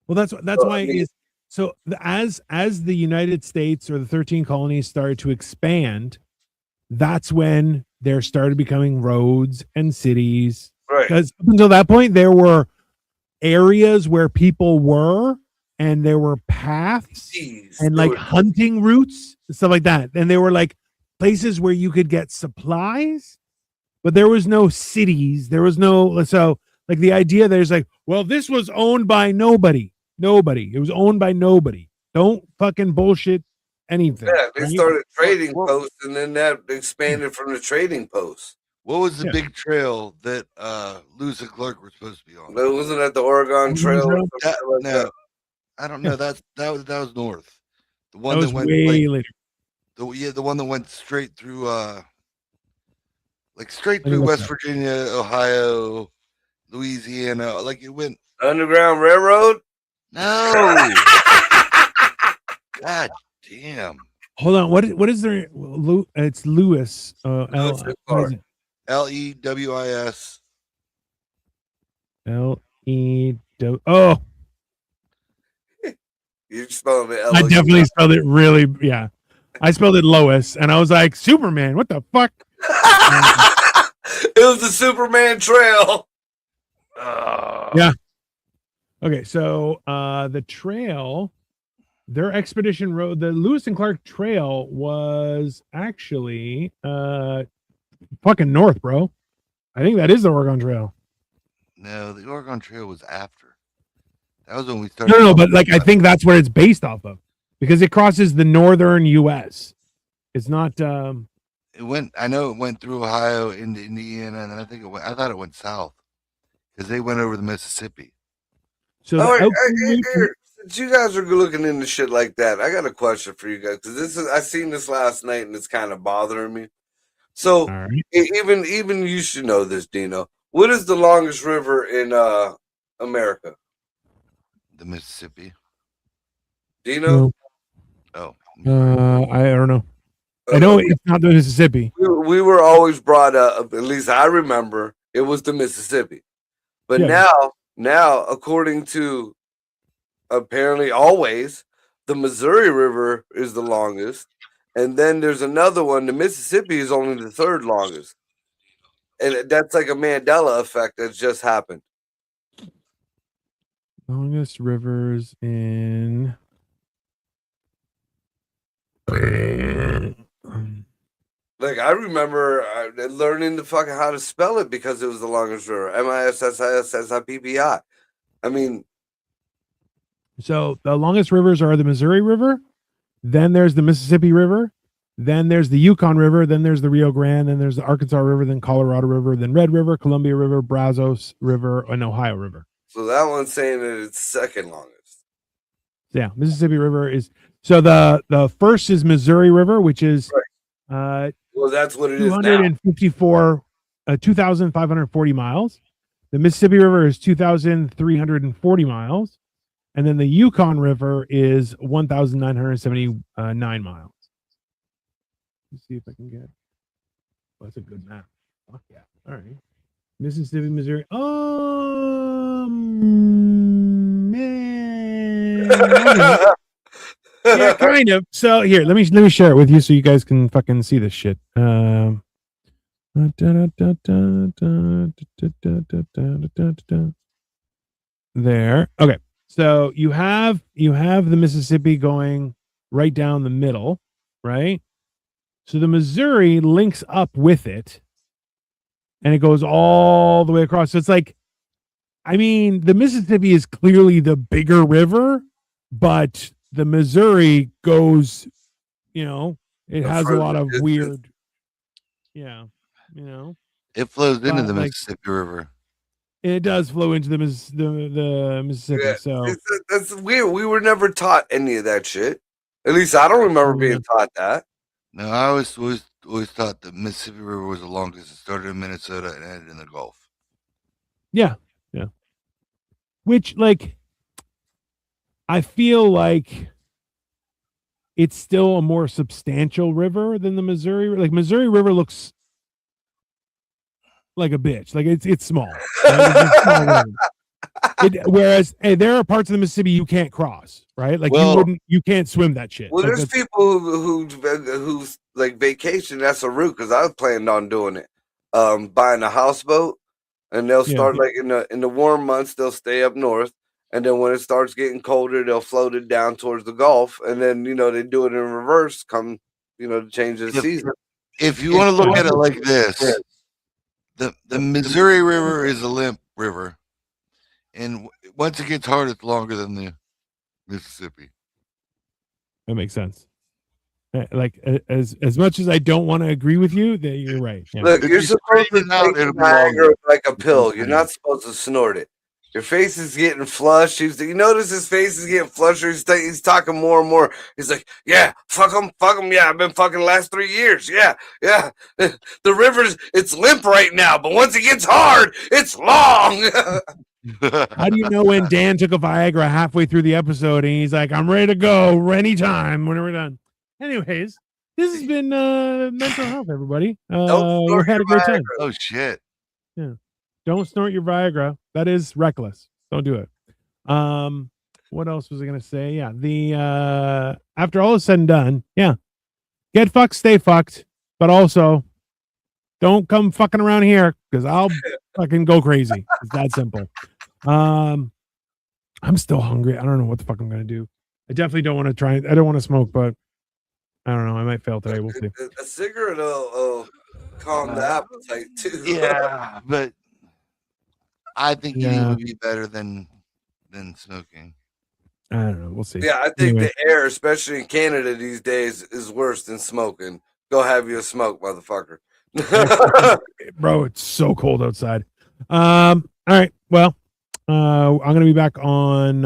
Well, that's why it is. So as the United States or the 13 colonies started to expand, that's when there started becoming roads and cities. Right. Because up until that point, there were areas where people were, and there were paths and like hunting routes and stuff like that. And there were like places where you could get supplies, but there was no cities. There was no, so like the idea there's like, well, this was owned by nobody. It was owned by nobody. Don't fucking bullshit anything. Yeah, they started trading posts, and then that expanded from the trading posts. What was the big trail that Lewis and Clark were supposed to be on? But wasn't that the Oregon Trail? No, I don't know. That was north. The one that went way later. The one that went straight through, like straight through West Virginia, Ohio, Louisiana. Like it went Underground Railroad. No. God damn. Hold on. What is there? It's Lewis. Lewis. Oh. You spelled it. I definitely spelled it really. Yeah. I spelled it Lois, and I was like, Superman. What the fuck? It was the Superman Trail. Yeah. Okay, so the trail, their expedition road, the Lewis and Clark Trail was actually fucking north, bro. I think that is the Oregon Trail. No, the Oregon Trail was after. That was when we started. No, but like I think that's where it's based off of because it crosses the northern U.S. It's not. It went. I know it went through Ohio into Indiana, and then I thought it went south because they went over the Mississippi. So since you guys are looking into shit like that, I got a question for you guys because I seen this last night and it's kind of bothering me. So even you should know this, Dino. What is the longest river in America? The Mississippi. Dino? Oh. I don't know. I know it's not the Mississippi. We were always brought up, at least I remember, it was the Mississippi. But now, according to apparently always, the Missouri River is the longest. And then there's another one. The Mississippi is only the third longest. And that's like a Mandela effect that's just happened. Longest rivers in... Like I remember learning the fucking how to spell it because it was the longest river. Mississippi. I mean, so the longest rivers are the Missouri River, then there's the Mississippi River, then there's the Yukon River, then there's the Rio Grande, then there's the Arkansas River, then Colorado River, then Red River, Columbia River, Brazos River, and Ohio River. So that one's saying that it's second longest. Yeah, Mississippi River is so the first is Missouri River, which is well, that's what it 254, 2,540 miles. The Mississippi River is 2,340 miles. And then the Yukon River is 1,979 miles. Let's see if I can get. Oh, that's a good map. Fuck yeah. All right. Mississippi, Missouri. Man. Yeah, kind of. So here, let me share it with you so you guys can fucking see this shit. There. Okay. So you have the Mississippi going right down the middle, right? So the Missouri links up with it and it goes all the way across. So it's like, I mean, the Mississippi is clearly the bigger river, but the Missouri goes, it has a lot of weird, it flows into the Mississippi River. It does flow into the Mississippi. Yeah, so that's weird. We were never taught any of that shit. At least I don't remember being taught that. No, I always thought the Mississippi River was the longest. It started in Minnesota and ended in the Gulf. Yeah. Which, like, I feel like it's still a more substantial river than the Missouri. Like Missouri River looks like a bitch. Like it's small. Right? It's a small river. Whereas there are parts of the Mississippi you can't cross, right? Like you can't swim that shit. Well, like, there's people who's like vacation. That's a route because I was planning on doing it. Buying a houseboat, and they'll start like in the warm months. They'll stay up north, and then when it starts getting colder, they'll float it down towards the Gulf, and then they do it in reverse. Come to change the season. If you want to look at it like this, the Missouri River is a limp river. And once it gets hard, it's longer than the Mississippi. That makes sense. Like as much as I don't want to agree with you, that you're right. Yeah. Look, you're supposed to take Niagara like a pill. You're not supposed to snort it. Your face is getting flushed. You notice his face is getting flusher. He's talking more and more. He's like, yeah, fuck him. Yeah, I've been fucking the last 3 years. Yeah. The it's limp right now, but once it gets hard, it's long. How do you know when Dan took a Viagra halfway through the episode and he's like, I'm ready to go anytime when we're done? Anyways, this has been mental health, everybody. We had a great time. Oh shit. Yeah. Don't snort your Viagra. That is reckless. Don't do it. What else was I gonna say? Yeah, the after all is said and done, get fucked, stay fucked, but also don't come fucking around here because I'll fucking go crazy. It's that simple. I'm still hungry. I don't know what the fuck I'm gonna do. I definitely don't want to try. I don't want to smoke, but I don't know. I might fail today. We'll see. A cigarette will calm the appetite too. Yeah, but I think eating would be better than smoking. I don't know. We'll see. Yeah, I think the air, especially in Canada these days, is worse than smoking. Go have you a smoke, motherfucker. Bro, it's so cold outside. All right. Well, I'm gonna be back on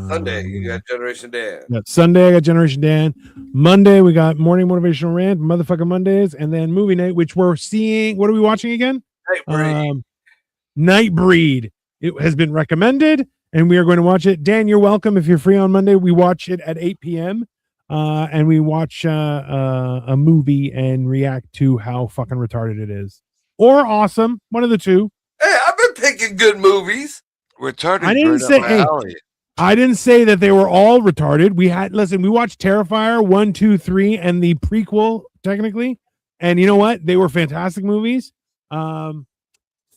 Sunday. You got Generation Dan. Yeah, Sunday I got Generation Dan. Monday we got morning motivational rant, motherfucking Mondays, and then movie night, which we're seeing. What are we watching again? Nightbreed. It has been recommended, and we are going to watch it. Dan, you're welcome. If you're free on Monday, we watch it at 8 p.m. And we watch a movie and react to how fucking retarded it is, or awesome. One of the two. Hey, I've been picking good movies. Retarded. I didn't say that they were all retarded. We watched Terrifier 1, 2, 3, and the prequel technically, and you know what? They were fantastic movies.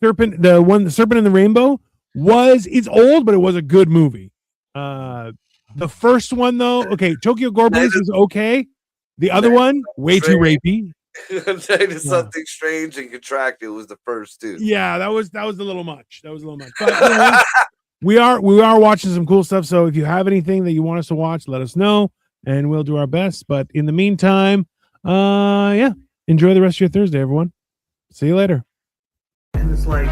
Serpent in the Rainbow it's old, but it was a good movie. The first one though, okay, Tokyo Gore Police was okay. The other one, way too rapey. Something strange and contracted was the first two. Yeah, that was a little much. But we are watching some cool stuff. So if you have anything that you want us to watch, let us know, and we'll do our best. But in the meantime, enjoy the rest of your Thursday, everyone. See you later. And it's like